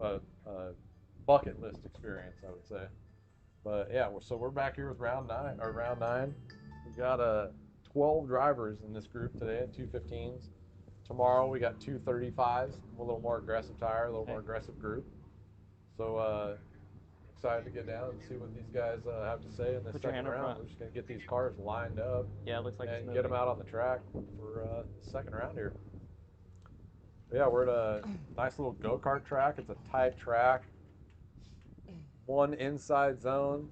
a bucket list experience, I would say. But yeah, so we're back here with round nine. We got 12 drivers in this group today, 215s. Tomorrow we got 235s, a little more aggressive tire, a little more aggressive group. So excited to get down and see what these guys have to say in this second round. We're just gonna get these cars lined up. Yeah, it looks like and get them out on the track for the second round here. But yeah, we're at a nice little go-kart track. It's a tight track. One inside zone,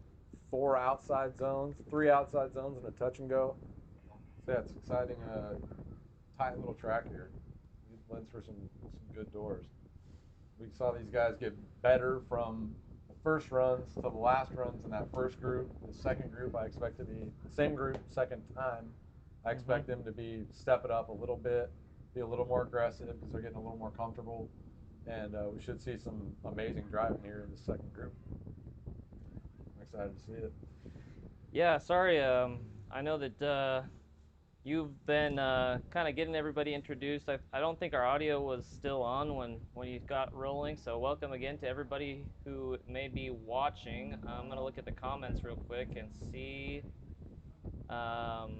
four outside zones, three outside zones, and a touch and go. So yeah, it's exciting, tight little track here. It lends for some good doors. We saw these guys get better from the first runs to the last runs in that first group. The second group, I expect to be same group, second time. I expect them to be step it up a little bit, be a little more aggressive because they're getting a little more comfortable, and we should see some amazing driving here in the second group. I'm excited to see it. Yeah, sorry. I know that you've been kind of getting everybody introduced. I don't think our audio was still on when you got rolling, so welcome again to everybody who may be watching. I'm going to look at the comments real quick and see um,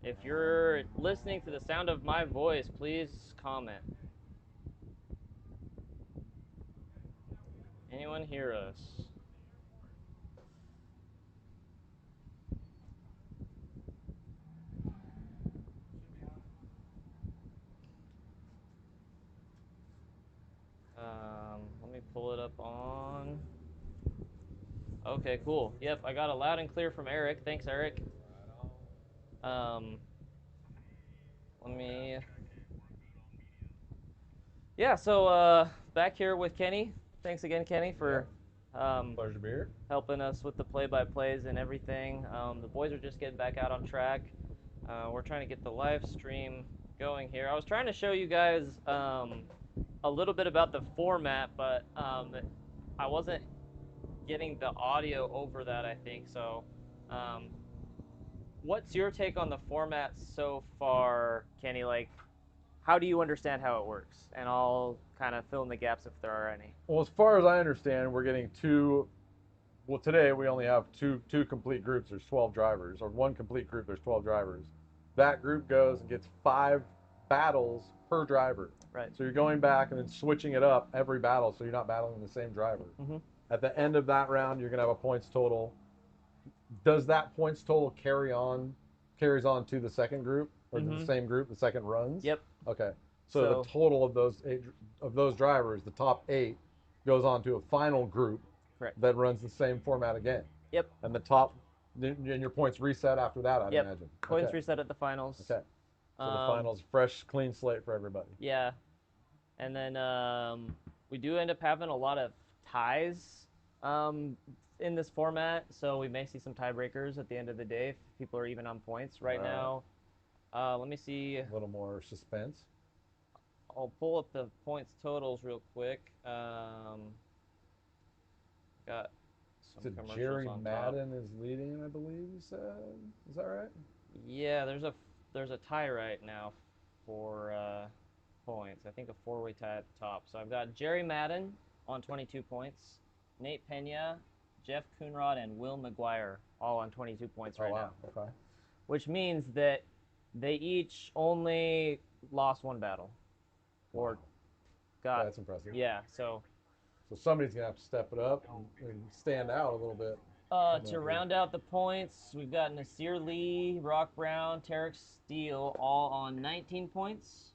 if you're listening to the sound of my voice, please comment. Anyone hear us? Let me pull it up on. Okay, cool. Yep, I got it loud and clear from Eric. Thanks, Eric. Um, let me. Yeah, so back here with Kenny. Thanks again, Kenny, for Pleasure to be here. helping us with the play-by-plays and everything. The boys are just getting back out on track. We're trying to get the live stream going here. I was trying to show you guys a little bit about the format, but I wasn't getting the audio over that, I think. So what's your take on the format so far, Kenny? Like, how do you understand how it works? And I'll kind of fill in the gaps if there are any. Well, as far as I understand, we're getting two. Well, today we only have two complete groups. There's 12 drivers, or one complete group. There's 12 drivers. That group goes and gets 5 battles per driver. Right. So you're going back and then switching it up every battle, so you're not battling the same driver. Mm-hmm. At the end of that round, you're gonna have a points total. Does that points total carries on to the second group or to the same group, the second runs? Yep. Okay. So the total of those drivers, the top 8, goes on to a final group. Correct. That runs the same format again. Yep. And the top, and your points reset after that, I'd imagine. Points reset at the finals. Okay. So the finals, fresh, clean slate for everybody. Yeah. And then we do end up having a lot of ties in this format, so we may see some tiebreakers at the end of the day if people are even on points right now. Let me see. A little more suspense. I'll pull up the points totals real quick. Got some commercials Jerry on Madden top. is leading, I believe you said. Is that right? Yeah, there's a tie right now for points. I think a 4-way tie at the top. So I've got Jerry Madden on 22 points, Nate Pena, Jeff Coonrod, and Will McGuire all on 22 points right now. Okay. Which means that they each only lost one battle. Or got. That's impressive. Yeah, so somebody's gonna have to step it up and stand out a little bit. To round out the points, we've got Nasir Lee, Rock Brown, Tarek Steele all on 19 points.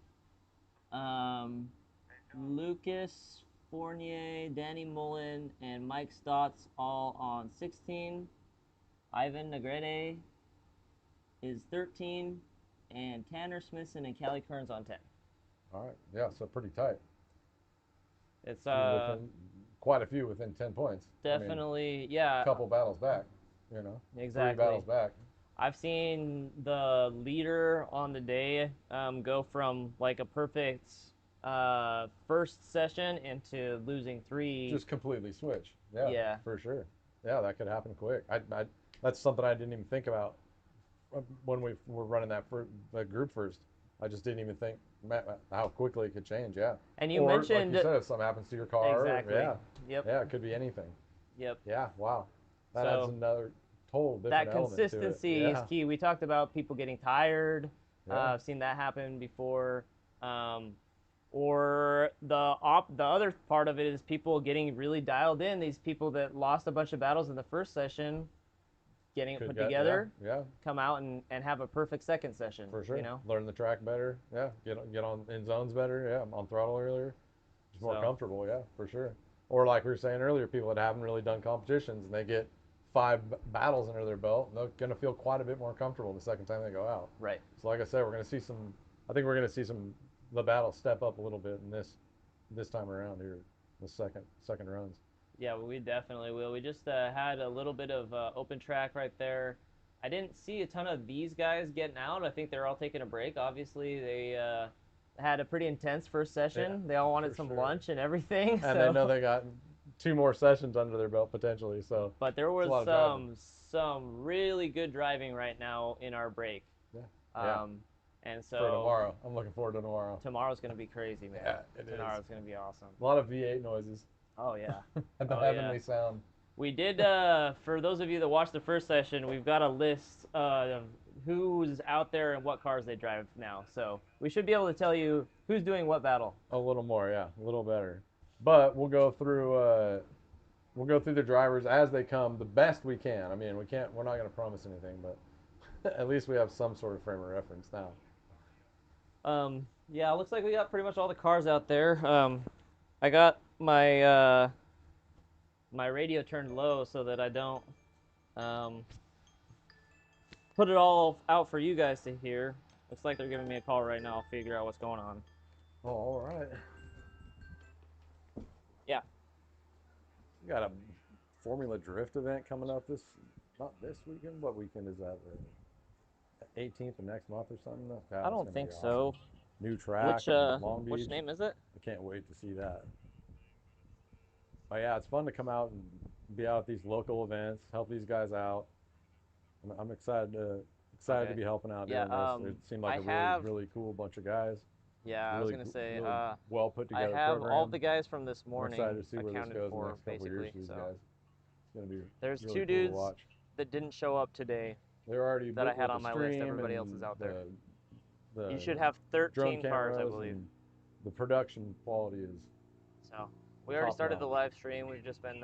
Lucas Fournier, Danny Mullen, and Mike Stotts all on 16. Ivan Negrete is 13, and Tanner Smithson and Callie Kearns on 10. All right. Yeah, so pretty tight. It's quite a few within 10 points. Definitely, yeah. A couple battles back, Exactly. 3 battles back. I've seen the leader on the day go from like a perfect first session into losing 3. Just completely switch. Yeah. For sure. Yeah, that could happen quick. That's something I didn't even think about when we were running that group first. I just didn't even think how quickly it could change. Yeah. And you Or like mentioned you said, if something happens to your car, exactly. Yep. yeah, it could be anything. Yep. Yeah. Wow. That adds So another total different that element to it. consistency is Yeah. key. We talked about people getting tired. Yeah. I've seen that happen before. Um, or the other part of it is people getting really dialed in. These people that lost a bunch of battles in the first session, getting it Could put get, yeah, together, yeah, come out and have a perfect second session. for sure. You know. Learn the track better. Yeah. Get on in zones better. Yeah. On throttle earlier. Just more So comfortable. Yeah, for sure. Or like we were saying earlier, people that haven't really done competitions and they get five battles under their belt, they're going to feel quite a bit more comfortable the second time they go out. right. So like I said, we're going to see some. I think we're going to see some the battle step up a little bit in this time around here, the second runs. Yeah, we definitely will. We just had a little bit of open track right there. I didn't see a ton of these guys getting out. I think they're all taking a break. Obviously, they had a pretty intense first session. Yeah, They all wanted for some sure. lunch and everything. And they So, know they got two more sessions under their belt potentially. So but there it's a was lot of driving. some really good driving right now in our break. Yeah, yeah. Um, and For so tomorrow, I'm looking forward to tomorrow. tomorrow's gonna be crazy, man. Yeah, it is. Tomorrow's gonna be awesome. A lot of V8 noises. Oh yeah. And the Oh yeah. heavenly sound. We did, for those of you that watched the first session, we've got a list of who's out there and what cars they drive now. So we should be able to tell you who's doing what battle. A little more, yeah, a little better. But we'll go through the drivers as they come the best we can. I mean, we're not going to promise anything, but at least we have some sort of frame of reference now. Yeah, looks like we got pretty much all the cars out there. I got my radio turned low so that I don't um, put it all out for you guys to hear. Looks like they're giving me a call right now. I'll figure out what's going on. Oh, all right. Yeah. We got a Formula Drift event coming up not this weekend. What weekend is that? The 18th of next month or something? God, I don't think so. Awesome. New track in Long Beach. Which name is it? I can't wait to see that. But yeah, it's fun to come out and be out at these local events, help these guys out. I'm excited to be helping out Yeah, doing this. It seemed like really cool bunch of guys. Yeah, I was gonna say, really well put I together have program. all the guys from this morning I'm excited to see where this accounted goes in the for, next couple of years basically. for these So guys. It's gonna be there's really two cool to dudes watch. that didn't show up today They're already that I booked had with on the my list. stream Everybody else and is out there. The You should have drone 13 cars, I cameras believe. and the production quality is So we already started notch. the live stream. We've just been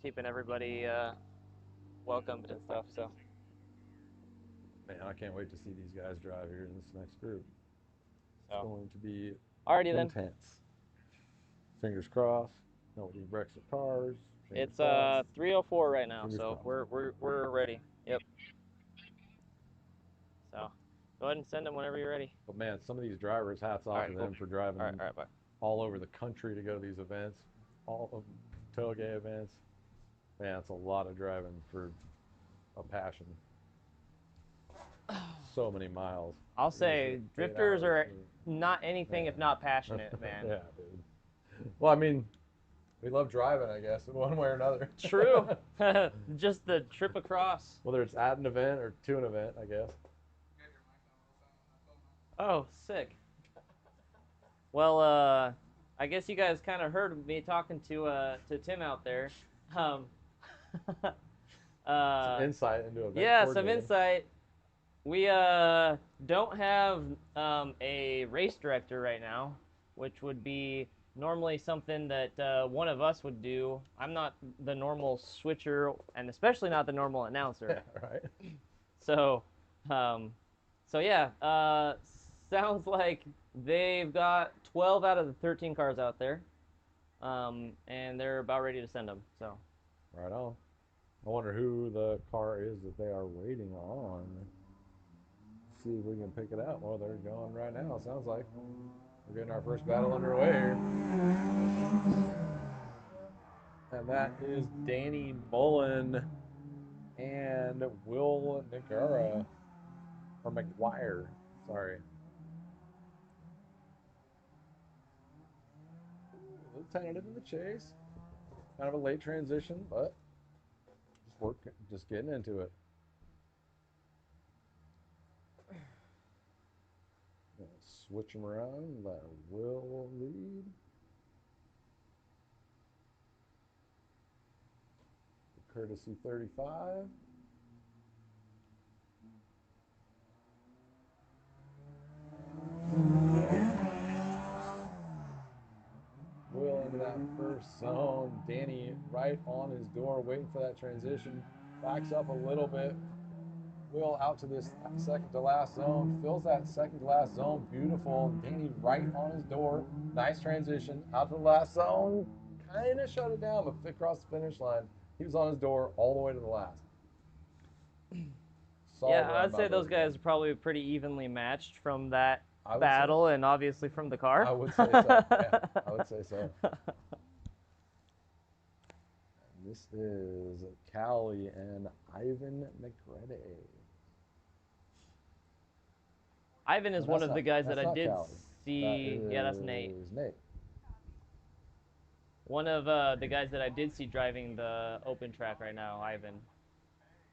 keeping everybody welcomed and stuff. So man, I can't wait to see these guys drive here in this next group. It's going to be alrighty then. intense. Fingers crossed. Nobody wrecks the cars. It's 3:04 right now, so we're ready. Yep. So go ahead and send them whenever you're ready. But man, some of these drivers, hats off to them for driving All right, bye. all over the country to go to these events, all of tailgate events. Man, it's a lot of driving for a passion. So many miles. I'll say drifters are not anything if not passionate, man. Yeah, dude. Well, I mean, we love driving, I guess, in one way or another. True. Just the trip across. Whether it's at an event or to an event, I guess. Oh, sick. Well, I guess you guys kind of heard me talking to Tim out there. Some insight into event. Yeah, some insight. We don't have a race director right now, which would be normally something that one of us would do. I'm not the normal switcher, and especially not the normal announcer. Yeah, right. So, yeah, sounds like they've got 12 out of the 13 cars out there, and they're about ready to send them. So, right on. I wonder who the car is that they are waiting on. See if we can pick it out. Well, they're going right now. Sounds like we're getting our first battle underway here. And that is Danny Mullen and Will Nagara, or McGuire, sorry. A little tentative in the chase. Kind of a late transition, but just getting into it. switch them around. Let Will lead. Courtesy 35. Will into that first zone. Danny right on his door, waiting for that transition. Backs up a little bit. Will out to this second to last zone. Fills that second to last zone. Beautiful. Danny right on his door. Nice transition. Out to the last zone. Kind of shut it down, but fit across the finish line. He was on his door all the way to the last. Yeah, I'd say those guys are probably pretty evenly matched from that battle and obviously from the car. I would say so. Yeah, I would say so. This is Callie and Ivan McGrady. Ivan is one of the guys that I did see. Yeah, that's Nate. One of the guys that I did see driving the open track right now, Ivan.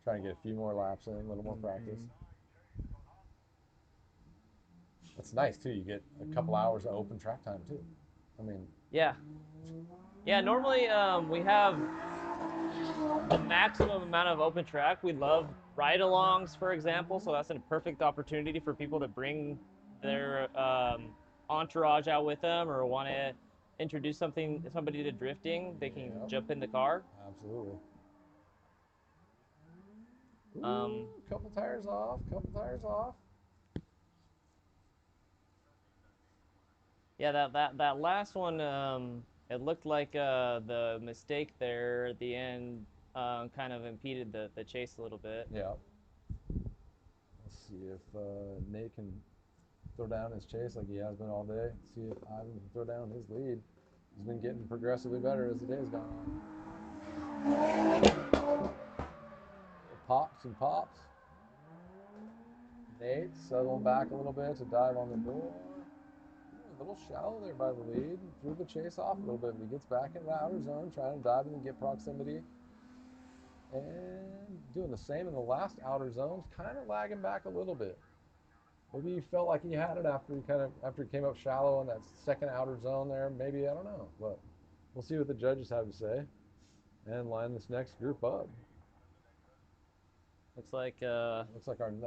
Trying to get a few more laps in, a little more practice. That's nice too. You get a couple hours of open track time too. I mean. Yeah. Yeah. Normally, we have the maximum amount of open track. We love ride-alongs, for example. So that's a perfect opportunity for people to bring their entourage out with them, or want to introduce somebody to drifting. They can jump in the car. Absolutely. Ooh, couple tires off. Couple tires off. Yeah, that last one, it looked like the mistake there at the end kind of impeded the chase a little bit. Yeah. Let's see if Nate can throw down his chase like he has been all day. See if Ivan can throw down his lead. He's been getting progressively better as the day's gone on. Pops and pops. Nate settling back a little bit to dive on the door. A little shallow there by the lead. Threw the chase off a little bit, but he gets back into the outer zone, trying to dive in and get proximity. And doing the same in the last outer zones, kind of lagging back a little bit. Maybe he felt like he had it after he came up shallow in that second outer zone there. Maybe, I don't know, but we'll see what the judges have to say and line this next group up. Looks like our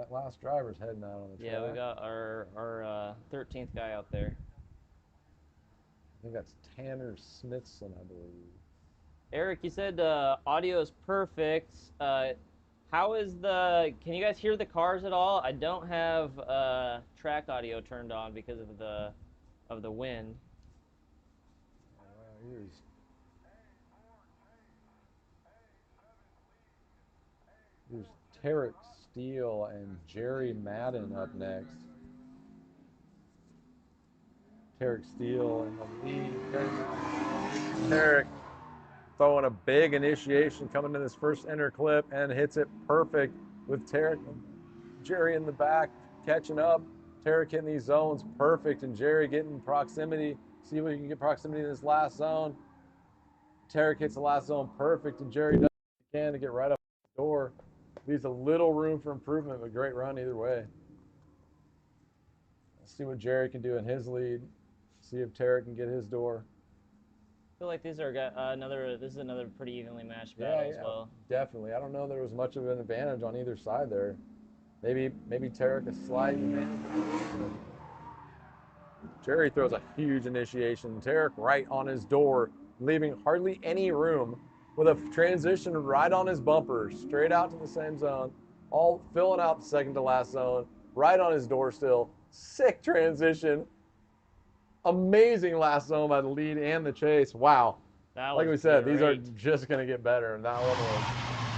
last driver's heading out on the track. Yeah, we got our 13th guy out there. I think that's Tanner Smithson, I believe. Eric, you said audio is perfect. How is can you guys hear the cars at all? I don't have track audio turned on because of the wind. Here's Tarek Steele and Jerry Madden up next. Tarek Steele in the lead. Tarek throwing a big initiation coming in this first inner clip and hits it perfect with Tarek and Jerry in the back catching up. Tarek hitting these zones perfect and Jerry getting proximity. See if we can get proximity in this last zone. Tarek hits the last zone perfect and Jerry does what he can to get right up the door. Leaves a little room for improvement, but great run either way. Let's see what Jerry can do in his lead. See if Tarek can get his door. I feel like these are this is another pretty evenly matched battle as well. Definitely. I don't know there was much of an advantage on either side there. Maybe Tarek a slight advantage. Jerry throws a huge initiation. Tarek right on his door, leaving hardly any room with a transition right on his bumper, straight out to the same zone, all filling out the second to last zone, right on his door still. Sick transition. Amazing last zone by the lead and the chase. Wow. Like we said, these are just going to get better. And that one was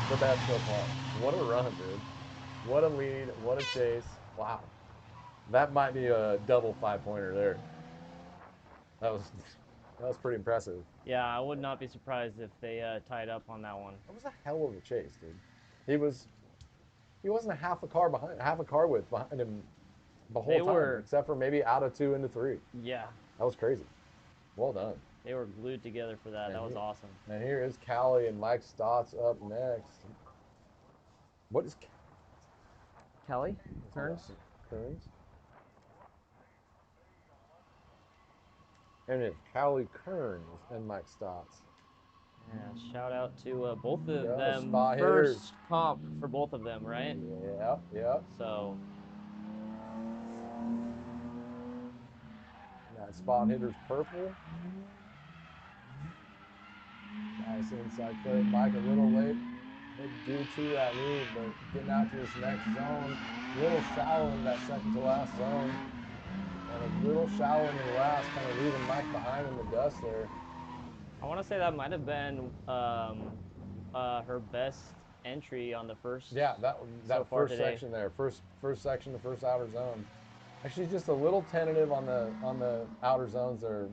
the best so far. What a run, dude. What a lead. What a chase. Wow. That might be a double 5-pointer there. That was pretty impressive. Yeah, I would not be surprised if they tied up on that one. That was a hell of a chase, dude. He wasn't a half a car width behind him the whole time, except for maybe out of 2 into 3. Yeah. That was crazy. Well done. They were glued together for that. That was awesome. And here is Callie and Mike Stotts up next. What is Kelly? Kearns? And it's Callie Kearns and Mike Stotts. Yeah, shout out to both of Yeah, them. spot hitters. First comp for both of them, right? Yeah, yeah. So That spot hitter's purple. Nice inside clear. Mike a little late due to that lead, but getting out to this next zone. A little shallow in that second to last zone. And a little shallow in the last, kind of leaving Mike behind in the dust there. I want to say that might have been her best entry on the first. Yeah, that so far first today. section there, first section, the first outer zone. Actually, just a little tentative on the outer zones there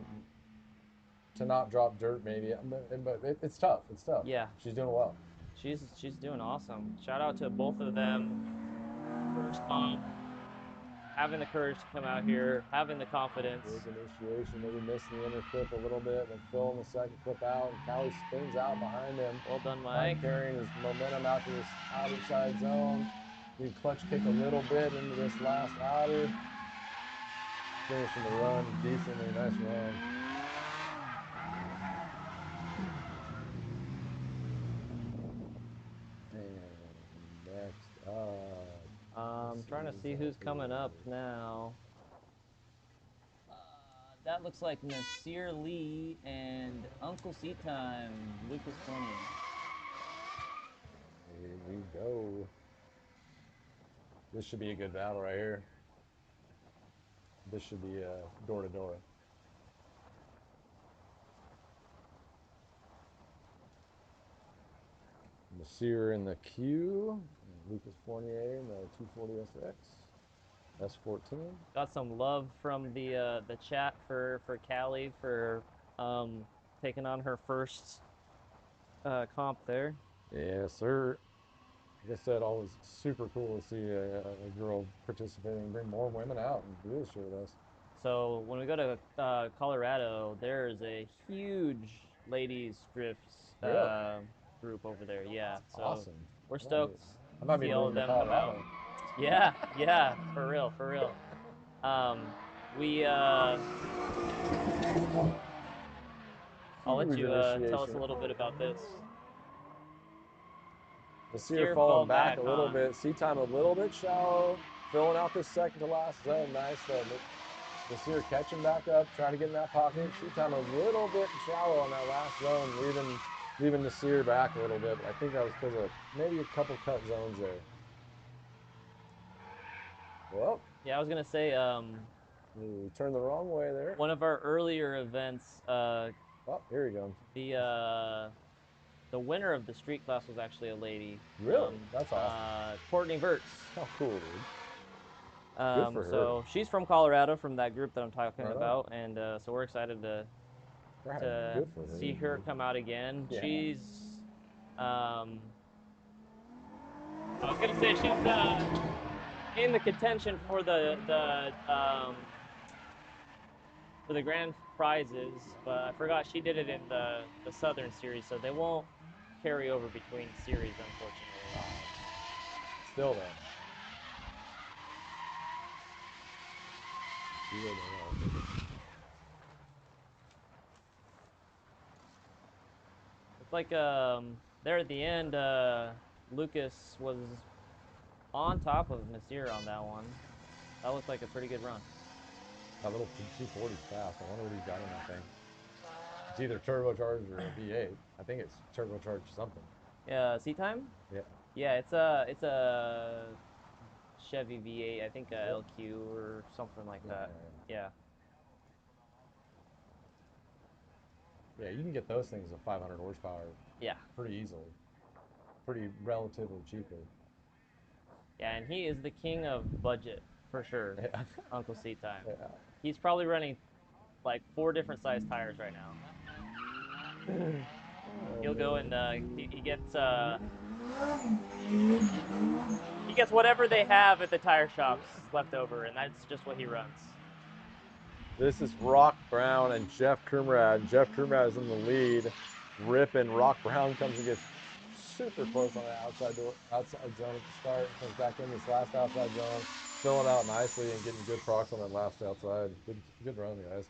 to not drop dirt, maybe. But it's tough. It's tough. Yeah, She's doing well. she's doing awesome. Shout out to both of them. First comp, having the courage to come out here, having the confidence. Big initiation, maybe missing the inner clip a little bit, then filling the second clip out, and Callie spins out behind him. Well done, Mike Mike. carrying his momentum out to this outer side zone. You clutch kick a little bit into this last outer. Finishing the run decently, nice run. And next up. I'm trying to see who's coming up now. That looks like Nasir Lee and Uncle C Time, Lucas Fournier. Here we go. This should be a good battle right here. This should be door to door. Nasir in the Q, Lucas Fournier in the 240 SX, S14. Got some love from the chat for Callie for taking on her first comp there. Yes, sir. Like I said, always super cool to see a girl participating, bring more women out and do this shit with us. So when we go to Colorado, there's a huge ladies drifts Really? group over there. Yeah, so Awesome. we're stoked I might to be see all of moving to them come out. Colorado. Yeah, yeah, for real, for real. We I'll let Huge you tell us initiation. a little bit about this. Nasir falling back a little bit. Sea time a little bit shallow. Filling out this second to last zone. Nice though. Nasir catching back up, trying to get in that pocket. Sea time a little bit shallow on that last zone, leaving Nasir back a little bit. But I think that was because of maybe a couple cut zones there. Well, yeah, I was gonna say we turned the wrong way there. One of our earlier events. Oh, here he goes. The winner of the street class was actually a lady. Really? That's awesome. Courtney Burtz. How cool, dude. Good for her. So she's from Colorado, from that group that I'm talking about, and so we're excited to see her come out again. Yeah. She's, I was gonna say she's in the contention for the grand prizes, but I forgot she did it in the Southern Series, so they won't carry over between series, unfortunately. Still though. It's like there at the end, Lucas was on top of Nasir on that one. That looked like a pretty good run. That little 240 is fast. I wonder what he's got in that thing. It's either turbocharged or a V8. I think it's turbocharged something. Yeah, sea time? Yeah. Yeah, it's a Chevy V8. I think a LQ or something like that. Yeah. Yeah, you can get those things at 500 horsepower. Yeah. Pretty easily. Pretty relatively cheaply. Yeah, and he is the king of budget for sure. Yeah. Uncle C Time. Yeah. He's probably running like 4 different size tires right now. He'll go and he gets whatever they have at the tire shops left over, and that's just what he runs. This is Rock Brown and Jeff Kermrad. Jeff Kermrad is in the lead, ripping. Rock Brown comes and gets super close on the outside zone at the start. Comes back in this last outside zone, filling out nicely and getting good procs on that last outside. Good run, guys.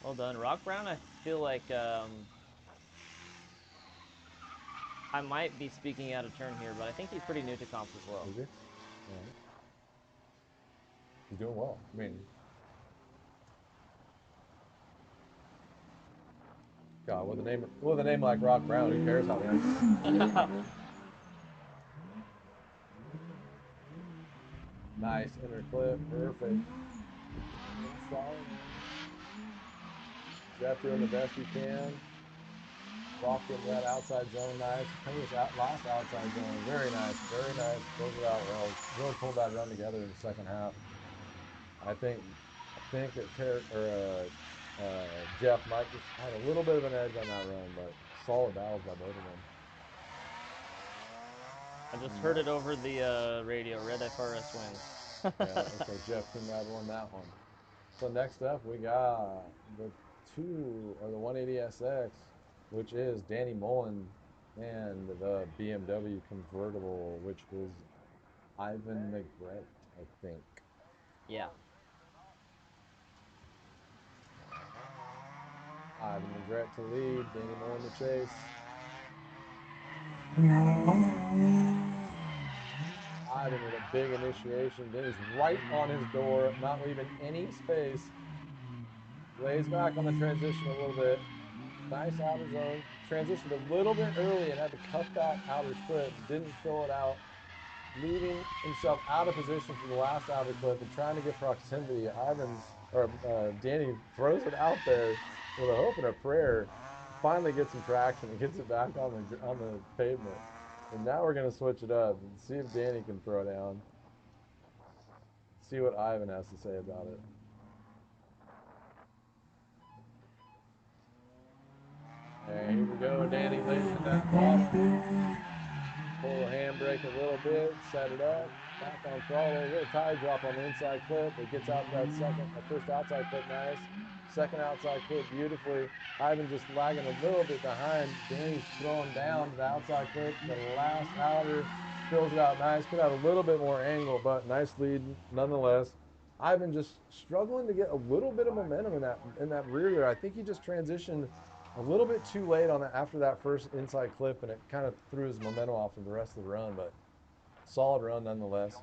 Well done. Rock Brown, I feel like I might be speaking out of turn here, but I think he's pretty new to comps as well. Is he? Yeah. He's doing well. I mean, God, with a name like Rock Brown, who cares how they end? Nice inner clip, perfect. Solid. Jeff doing the best he can. Walked into that outside zone nice. Finished that last outside zone. Very nice, very nice. Closed it out well. Really pulled that run together in the second half. I think that Jeff might just had a little bit of an edge on that run, but solid battles by both of them. I just heard it over the radio. Red FRS wins. Yeah, looks like Jeff King might have won that one. So next up we got the 180SX, which is Danny Mullen, and the BMW convertible, which is Ivan McGrett, I think. Yeah. Ivan McGrett to lead, Danny Mullen to chase. Ivan with a big initiation. Danny's right on his door, not leaving any space. Lays back on the transition a little bit. Nice outer zone. Transitioned a little bit early and had to cut that outer clip. Didn't fill it out. Leaving himself out of position for the last outer clip and trying to get proximity. Danny throws it out there with a hope and a prayer. Finally gets some traction and gets it back on the pavement. And now we're going to switch it up and see if Danny can throw down. See what Ivan has to say about it. And here we go. Danny lays it that bottom. Pull the handbrake a little bit, set it up, back on throttle, a little tide drop on the inside clip. It gets out to that first outside clip nice. Second outside clip beautifully. Ivan just lagging a little bit behind. Danny's throwing down to the outside clip. The last outer fills it out nice. Could have a little bit more angle, but nice lead nonetheless. Ivan just struggling to get a little bit of momentum in that rear there. I think he just transitioned a little bit too late on that after that first inside clip, and it kind of threw his momentum off for the rest of the run, but solid run nonetheless.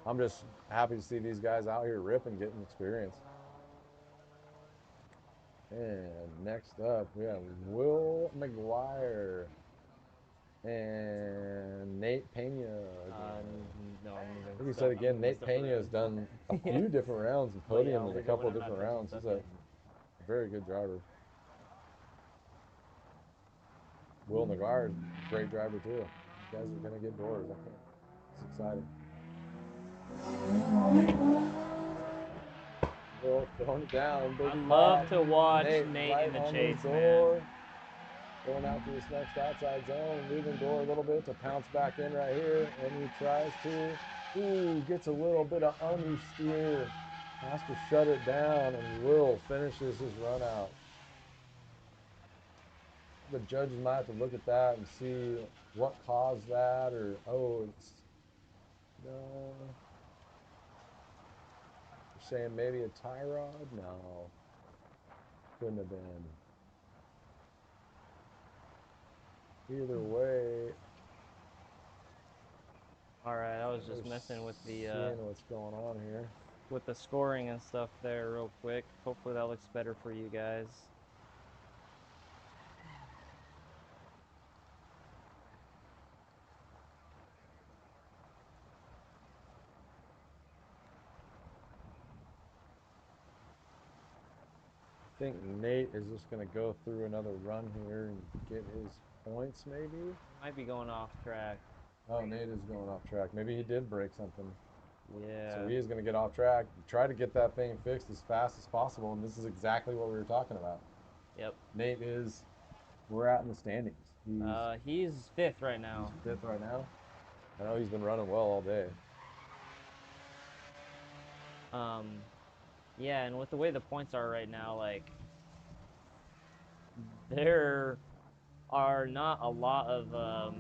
I'm just happy to see these guys out here ripping, getting experience. And next up, we have Will McGuire and Nate Pena. No, I think he said again, Nate Pena has done a few different rounds and podiumed in a couple of different rounds. He's a very good driver. Will McGuire is a great driver too. These guys are going to get doors. It's exciting. Will throwing it down. Big I love to watch Nate right in the on chase, the door. man. Going after this next outside zone, moving door a little bit to pounce back in right here, and he tries to. Ooh, gets a little bit of understeer. Has to shut it down, and Will finishes his run out. The judges might have to look at that and see what caused that, or it's no. You're saying maybe a tie rod? No, couldn't have been. Either way. All right, I was just messing with the seeing what's going on here with the scoring and stuff there real quick. Hopefully that looks better for you guys. I think Nate is just going to go through another run here and get his points, maybe. Might be going off track. Oh, Nate is going off track. Maybe he did break something. Yeah. So he is going to get off track. Try to get that thing fixed as fast as possible, and this is exactly what we were talking about. Yep. Nate we're out in the standings. He's fifth right now. He's fifth right now? I know he's been running well all day. Yeah, and with the way the points are right now, like, there are not a lot of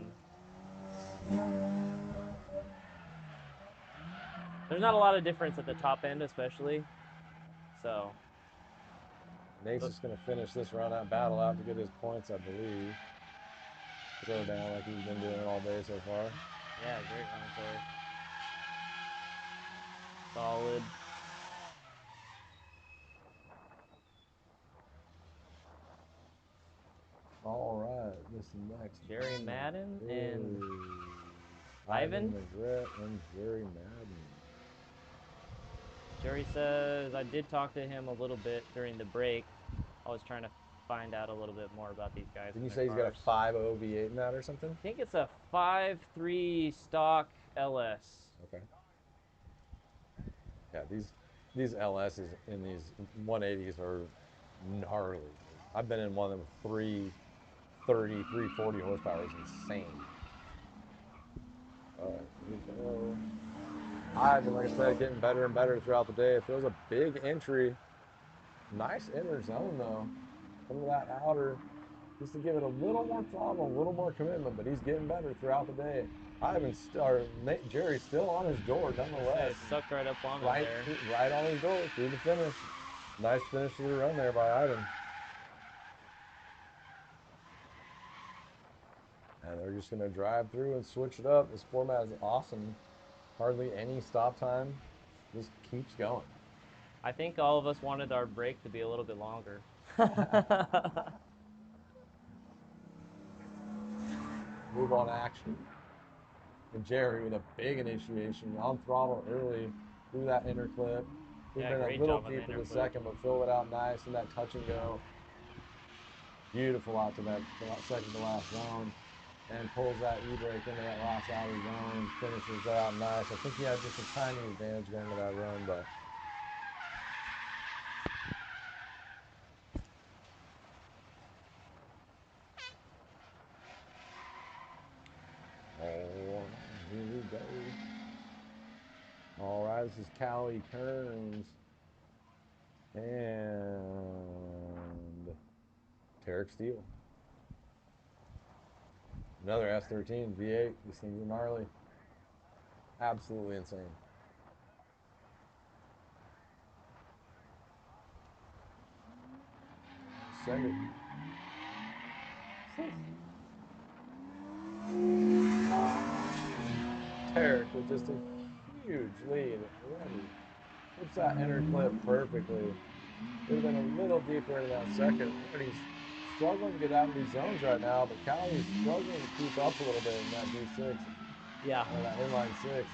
there's not a lot of difference at the top end, especially. So Nate's just going to finish this run out, battle out to get his points, I believe. Throw down like he's been doing all day so far. Yeah, great run, Corey. Solid. All right, this next Jerry Madden and Ivan Ivan. McGritt and Jerry Madden. Jerry says, I did talk to him a little bit during the break. I was trying to find out a little bit more about these guys. Didn't you say he's got a 5.0 V8 in that or something? I think it's a 5.3 stock LS. Okay. Yeah, these LSs in these 180s are gnarly. I've been in one of them with 330, 340 horsepower. It's insane. All right, here we go. Ivan, like I said, getting better and better throughout the day. It feels a big entry. Nice inner zone, though. Some of that outer, just to give it a little more throttle, a little more commitment, but he's getting better throughout the day. Jerry's still on his door, nonetheless. Sucked right up on him there. Right on his door through the finish. Nice finish to the run there by Ivan. And they're just going to drive through and switch it up. This format is awesome. Hardly any stop time. Just keeps going. I think all of us wanted our break to be a little bit longer. Move on action. And Jerry with a big initiation on throttle early through that inner clip. He's been a little deep in the second, but fill it out nice in that touch and go. Beautiful out to that second to last zone. And pulls that e-brake into that last outer zone. Finishes that out nice. I think he had just a tiny advantage going to that run, but here we go. All right, this is Callie Kearns and Tarek Steele. Another S13 V8. These things are gnarly. Absolutely insane. Send it. Tarek with just a huge lead already. Puts that inner clip perfectly. Could have been a little deeper into that second, but he's struggling to get out of these zones right now, but Callie's struggling to keep up a little bit in that V6. Yeah. Or that inline 6.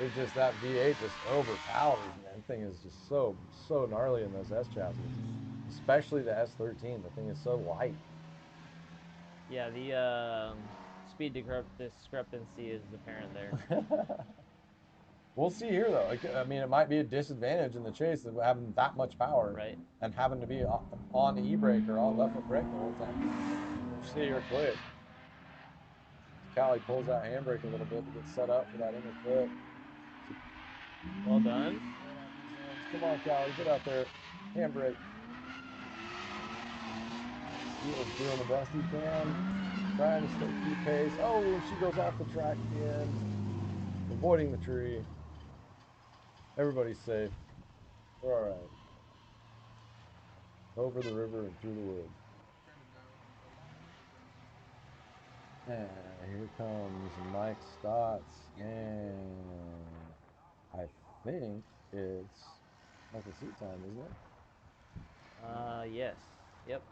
It's just that V8 just overpowers, man. That thing is just so gnarly in those S chassis. Especially the S13. The thing is so light. Yeah, the speed discrepancy is apparent there. We'll see here, though. I mean, it might be a disadvantage in the chase of having that much power, right, and having to be on the e-brake or on left foot brake the whole time. We'll see here quick. Callie pulls that handbrake a little bit to get set up for that inner clip. Well done. Come on, Callie, get out there. Handbrake. Steele's doing the best he can, trying to keep pace. Oh, she goes off the track again, avoiding the tree. Everybody's safe. We're all right. Over the river and through the woods. And here comes Mike Stotts, and I think it's Michael Seat time, isn't it? Yes. Yep.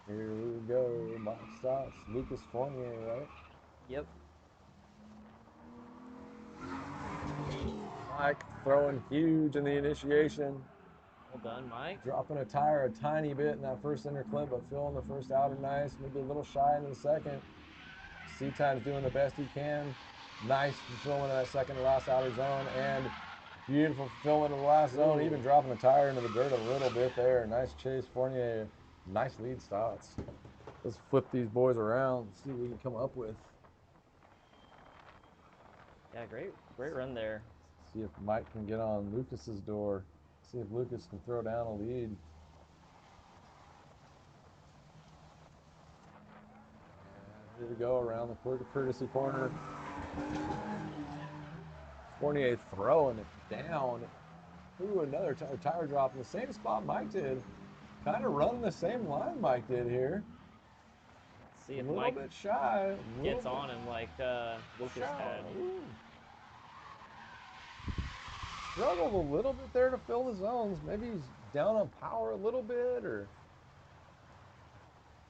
Here we go, Mike Stotts, Lucas Fournier, right? Yep. Mike throwing huge in the initiation. Well done, Mike. Dropping a tire a tiny bit in that first inner clip, but filling the first outer nice. Maybe a little shy in the second. Seat time's doing the best he can. Nice fulfillment of that second to last outer zone, and beautiful fulfillment of the last zone. Even dropping the tire into the dirt a little bit there. Nice chase, Fournier. Nice lead Stotts. Let's flip these boys around, see what we can come up with. Yeah, great run there. See if Mike can get on Lucas's door. See if Lucas can throw down a lead. And Here we go around the courtesy corner. Fournier throwing it down. Ooh, another tire drop in the same spot Mike did. Kind of running the same line Mike did here. Let's see if a little Mike bit shy. gets on him like Lucas had. Ooh. Struggled a little bit there to fill the zones. Maybe he's down on power a little bit, or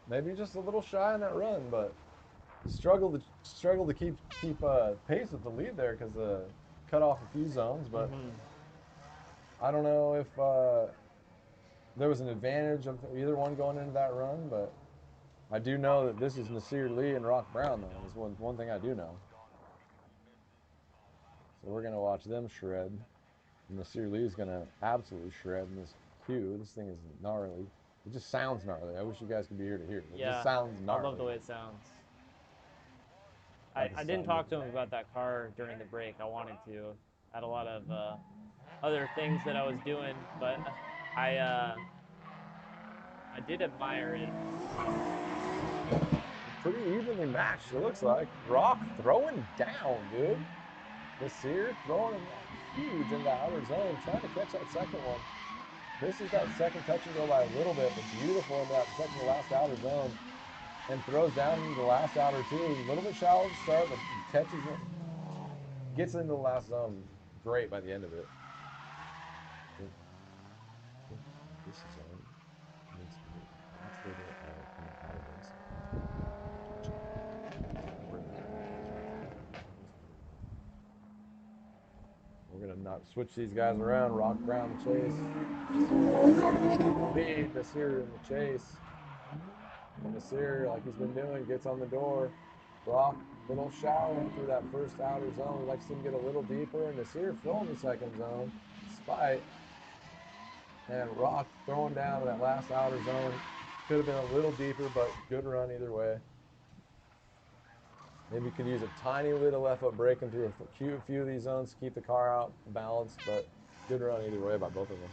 maybe just a little shy in that run, but struggled to keep pace with the lead there because cut off a few zones. But I don't know if there was an advantage of either one going into that run, but I do know that this is Nasir Lee and Rock Brown, though. Is one thing I do know. So we're gonna watch them shred. Nasir Lee is gonna absolutely shred in this queue. This thing is gnarly. It just sounds gnarly. I wish you guys could be here to hear it. It just sounds gnarly. I love the way it sounds. I didn't talk to him about that car during the break. I wanted to. I had a lot of other things that I was doing, but I did admire it. Pretty evenly matched, it looks like. Rock throwing down, dude. Nasir throwing him huge in the outer zone, trying to catch that second one. Misses that second touch and go by a little bit, but beautiful in that second to last outer zone. And throws down into the last outer too. A little bit shallow to start, but catches it. Gets into the last zone. Great by the end of it. This zone needs to be much further coming out of this. We're gonna not switch these guys around. Rock Brown the chase. Lead Nasir in the chase. And Nasir, like he's been doing, gets on the door. Rock, a little shallow through that first outer zone. We'd like to see him get a little deeper. And Nasir filling the second zone, despite. And Rock throwing down to that last outer zone. Could have been a little deeper, but good run either way. Maybe you could use a tiny little left foot braking through a few of these zones to keep the car out balanced, but good run either way by both of them.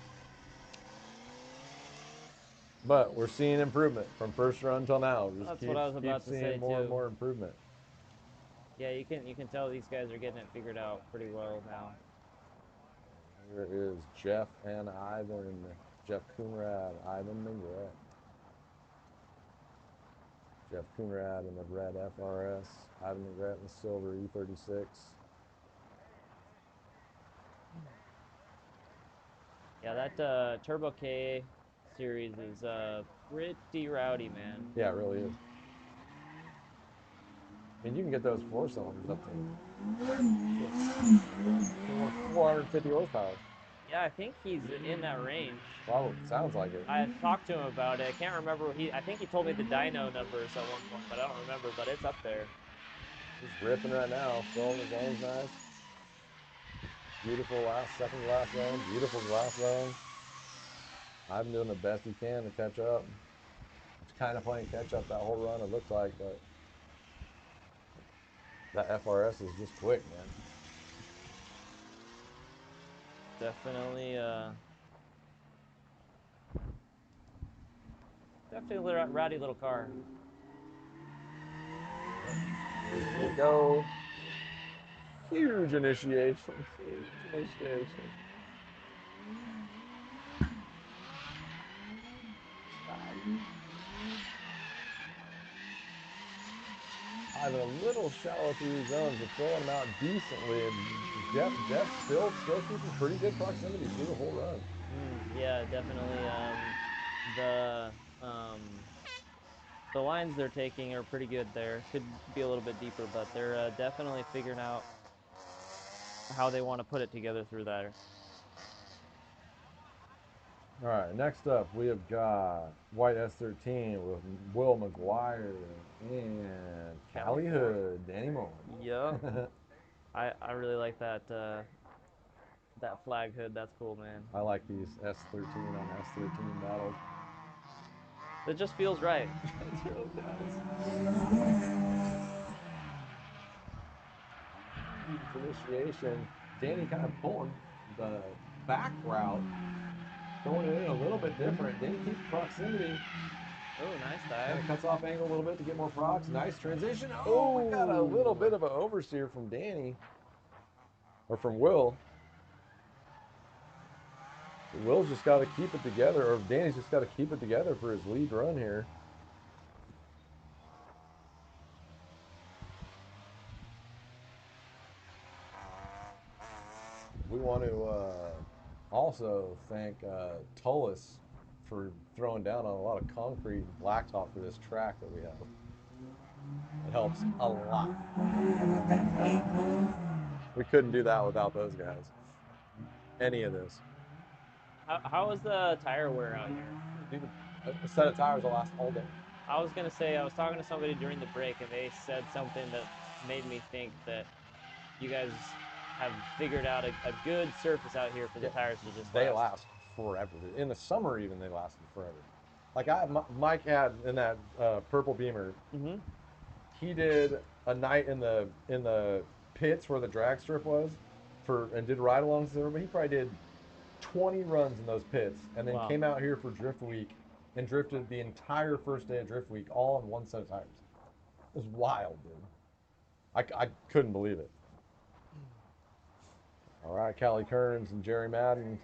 But we're seeing improvement from first run till now. That's what I was about to say, more and more improvement. Yeah, you can tell these guys are getting it figured out pretty well now. Here is Jeff and Ivan. Jeff Coonrad, Ivan Mingret. Jeff Coonrad in the red FRS. Ivan Mingret in the silver E36. Yeah, that Turbo K series is pretty rowdy, man. Yeah, it really is. I mean, you can get those 4-cylinders up to 450 horsepower. Yeah, I think he's in that range. Well, sounds like it. I talked to him about it. I can't remember. I think he told me the dyno numbers at one point, but I don't remember. But it's up there. He's ripping right now. Filling his zones nice. Beautiful second last zone. Beautiful last zone. I'm doing the best he can to catch up. It's kind of playing catch up that whole run, it looked like, but that FRS is just quick, man. Definitely a rowdy little car. Here we go. Huge initiation. Huge initiation. Ivan a little shallow through these zones, but throwing them out decently. And Jeff still keeping pretty good proximity through the whole run. Yeah, definitely. The lines they're taking are pretty good there. Could be a little bit deeper, but they're definitely figuring out how they want to put it together through there. All right, next up we have got white S13 with Will McGuire and Callie Hood, Danny Mullen. Yep. I really like that that flag hood. That's cool, man. I like these S13 on S13 battles. It just feels right. It really does. Initiation. Danny kind of pulling the back route, going in a little bit different. Danny keeps proximity, Oh, nice Kind dive. of cuts off angle a little bit to get more procs. Nice transition. Oh, we got a little Oh, bit of an oversteer from Danny, or from Will. Will's just got to keep it together, or Danny's just got to keep it together for his lead run here. We want to also thank Tullis for throwing down on a lot of concrete and blacktop for this track that we have. It helps a lot. We couldn't do that without those guys. Any of this. how is the tire wear out here? Dude, a set of tires will last all day. I was gonna say I was talking to somebody during the break and they said something that made me think that you guys have figured out a good surface out here for the Yeah, tires to just they last. last forever. In the summer, even they lasted forever. Like Mike had in that purple Beamer, Mm-hmm. he did a night in the pits where the drag strip was for and did ride-alongs there. But he probably did 20 runs in those pits, and then Wow. came out here for Drift Week and drifted the entire first day of Drift Week all on one set of tires. It was wild, dude. I couldn't believe it. All right, Callie Kearns and Jerry Madden.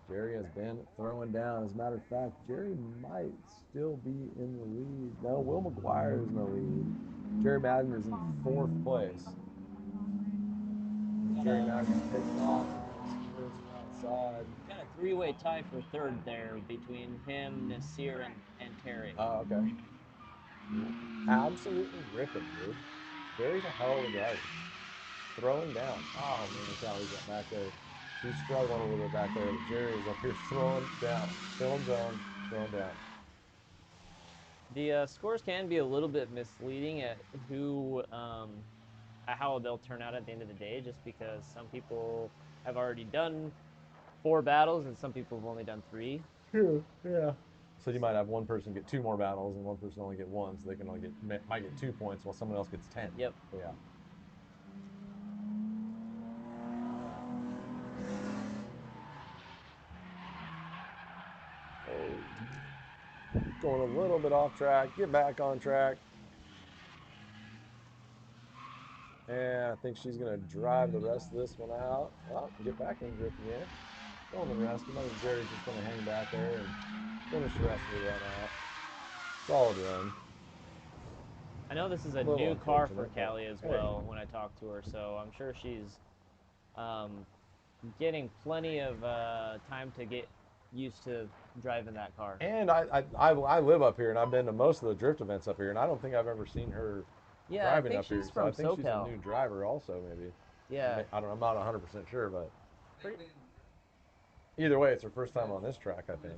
Jerry has been throwing down. As a matter of fact, Jerry might still be in the lead. No, Will McGuire is in the lead. Jerry Madden is in fourth place. Jerry Madden takes off outside. Got a three-way tie for third there between him, Nasir, and Terry. Oh, okay. Absolutely ripping, dude. Jerry's a hell of a driver. Throwing down. Oh man, Callie's up back there. She's struggling a little bit back there, but Jerry's up here throwing down. Still in zone, throwing down. The scores can be a little bit misleading at at how they'll turn out at the end of the day, just because some people have already done 4 battles and some people have only done 3. Yeah, yeah. So you might have one person get 2 more battles and one person only get one, so they can only might get 2 points while someone else gets 10. Yep. Yeah. Oh, going a little bit off track. Get back on track. And I think she's gonna drive the rest of this one out. Well, get back in drift again. Going the rest. I think Jerry's just gonna hang back there and finish the rest of the run out. Solid run. I know this is a A little new car for unfortunate, but Callie as hey. well when I talked to her, so I'm sure she's um, getting plenty of time to get used to driving that car. And I live up here, and I've been to most of the drift events up here, and I don't think I've ever seen her Yeah, I driving think up here. she's So I from think she's a SoCal. new driver, also maybe. Yeah. I don't. I'm not 100% sure, but Pretty, either way, it's her first time on this track. I think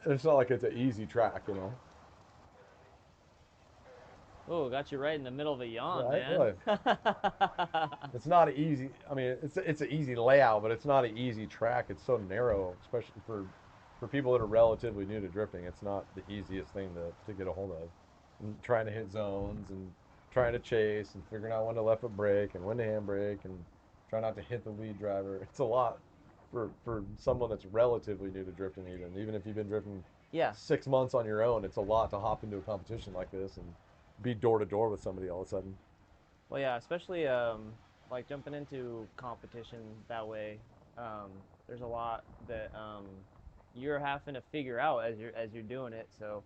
it's not like it's an easy track, you know. oh, got you right in the middle of a yawn, Right? man. Really? It's not an easy. I mean, it's an easy layout, but it's not an easy track. It's so narrow, especially for people that are relatively new to drifting. It's not the easiest thing to get a hold of. And trying to hit zones and trying to chase and figuring out when to left foot brake and when to handbrake and try not to hit the lead driver. It's a lot for someone that's relatively new to drifting. Even if you've been drifting Yeah. 6 months on your own, it's a lot to hop into a competition like this and be door to door with somebody all of a sudden. Well, yeah, especially like jumping into competition that way. Um, there's a lot that you're having to figure out as you're doing it. So,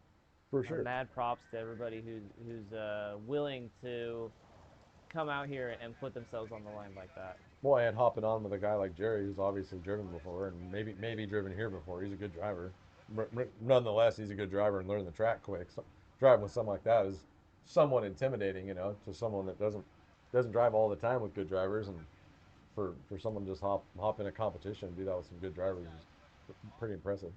For sure. mad props to everybody who's willing to come out here and put themselves on the line like that. Boy, and hopping on with a guy like Jerry, who's obviously driven before and maybe driven here before. He's a good driver. Nonetheless, he's a good driver and learning the track quick. So, driving with someone like that is somewhat intimidating, you know, to someone that doesn't drive all the time with good drivers. And for someone to just hop in a competition and do that with some good drivers is pretty impressive.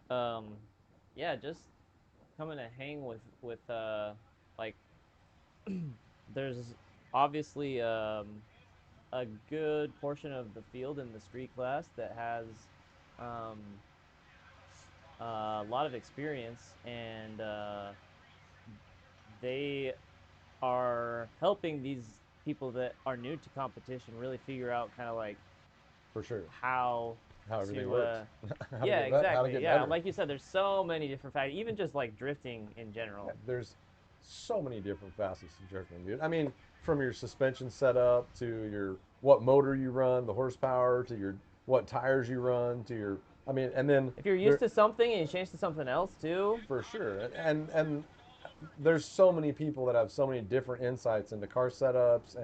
Um, yeah, just coming to hang with like there's obviously a good portion of the field in the street class that has um, a lot of experience, and they are helping these people that are new to competition really figure out kind of like for sure. how How everything to works. How to yeah, get how to exactly. get Yeah, better. like you said, there's so many different factors, even just like drifting in Yeah, general. there's so many different facets of drifting, dude. I mean, from your suspension setup to your what motor you run, the horsepower to your what tires you run to your. I mean, and then If you're used there to something and you change to something else too. for sure, and there's so many people that have so many different insights into car setups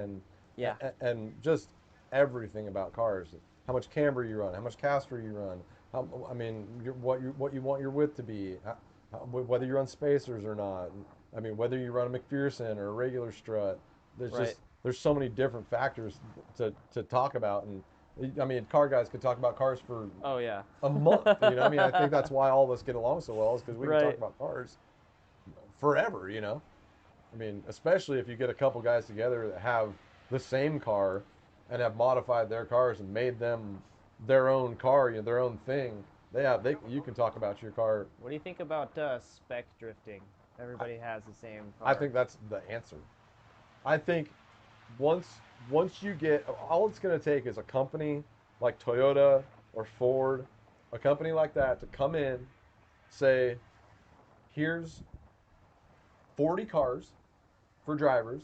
Yeah. and just everything about cars. How much camber you run, how much caster you run. I mean, what you want your width to be, whether you run spacers or not. I mean, whether you run a McPherson or a regular strut. Right. There's so many different factors to talk about, and I mean, car guys could talk about cars for Oh yeah. a month. You know, I mean, I think that's why all of us get along so well is because we can talk Right. about cars forever. I mean, especially if you get a couple guys together that have the same car and have modified their cars and made them their own car, their own thing. You can talk about your car. What do you think about spec drifting? Everybody has the same I car. think that's the answer. I think once once you get all it's going to take is a company like Toyota or Ford, a company like that to come in, say, here's 40 cars for drivers.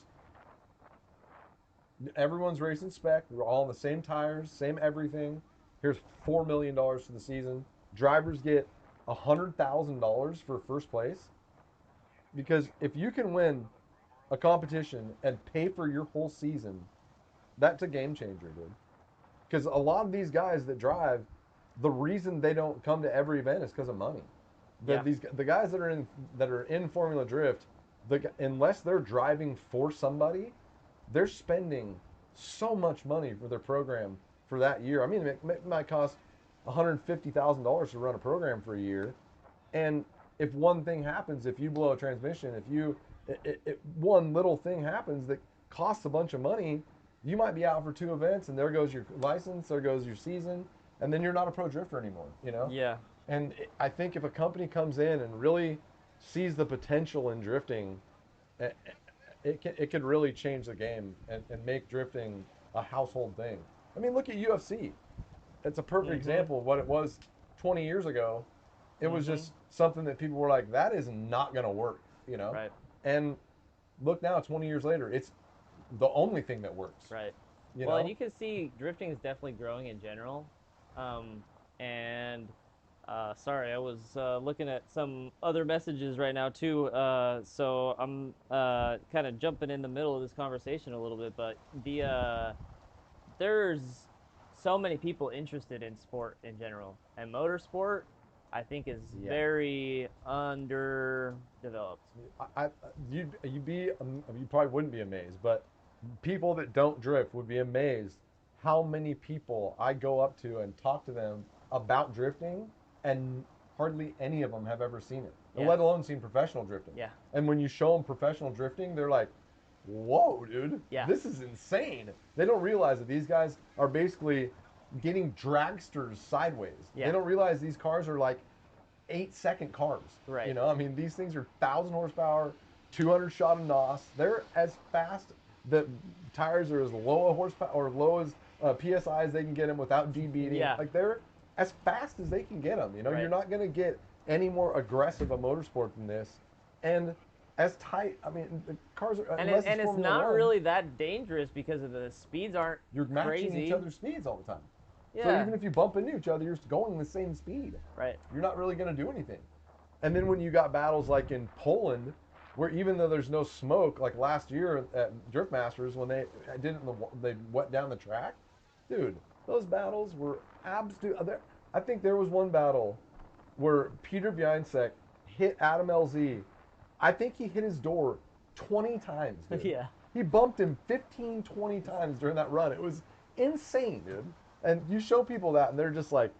Everyone's racing spec. We're all on the same tires, same everything. Here's $4 million for the season. Drivers get $100,000 for first place because if you can win a competition and pay for your whole season, that's a game changer, dude. Because a lot of these guys that drive, the reason they don't come to every event is because of money. Yeah. The guys that are in Formula Drift, unless they're driving for somebody, they're spending so much money for their program for that year. I mean, it might cost $150,000 to run a program for a year, and if one thing happens, if you blow a transmission, if you one little thing happens that costs a bunch of money, you might be out for 2 events, and there goes your license, there goes your season, and then you're not a pro drifter anymore. Yeah. And I think if a company comes in and really sees the potential in drifting, it could really change the game and make drifting a household thing. I mean, look at UFC. It's a perfect Mhm. example of what it was 20 years ago. It was Mhm. just something that people were like, that is not going to work. Right. And look now, 20 years later, it's the only thing that works, Right. you Well, and know? you can see drifting is definitely growing in general. And sorry, I was looking at some other messages right now too. So I'm kind of jumping in the middle of this conversation a little bit, but there's so many people interested in sport in general, and motorsport, I think, is Yeah. very underdeveloped. I you probably wouldn't be amazed, but people that don't drift would be amazed how many people I go up to and talk to them about drifting, and hardly any of them have ever seen it, Yeah. let alone seen professional drifting. Yeah. And when you show them professional drifting, they're like, "Whoa, dude, Yeah. this is insane!" They don't realize that these guys are basically getting dragsters sideways. They Yeah. don't realize these cars are like 8-second cars. Right. I mean, these things are 1,000 horsepower, 200 shot of NOS. They're as fast. The tires are as low a horsepower or low as psi as they can get them without debeating. Yeah. Like they're as fast as they can get them. Right. You're not going to get any more aggressive a motorsport than this, and as tight. I mean, the cars are unless And it's it's Formula not One, really that dangerous because of the speeds aren't you're matching crazy. each other's speeds all the time. So Yeah. even if you bump into each other, you're going the same speed. Right. You're not really going to do anything. And then when you got battles like in Poland, where even though there's no smoke, like last year at Drift Masters when they wet down the track, dude, those battles were absolute. I think there was one battle where Peter Bjornsek hit Adam LZ. I think he hit his door 20 times, dude. Yeah. He bumped him 15, 20 times during that run. It was insane, dude. And you show people that, and they're just like,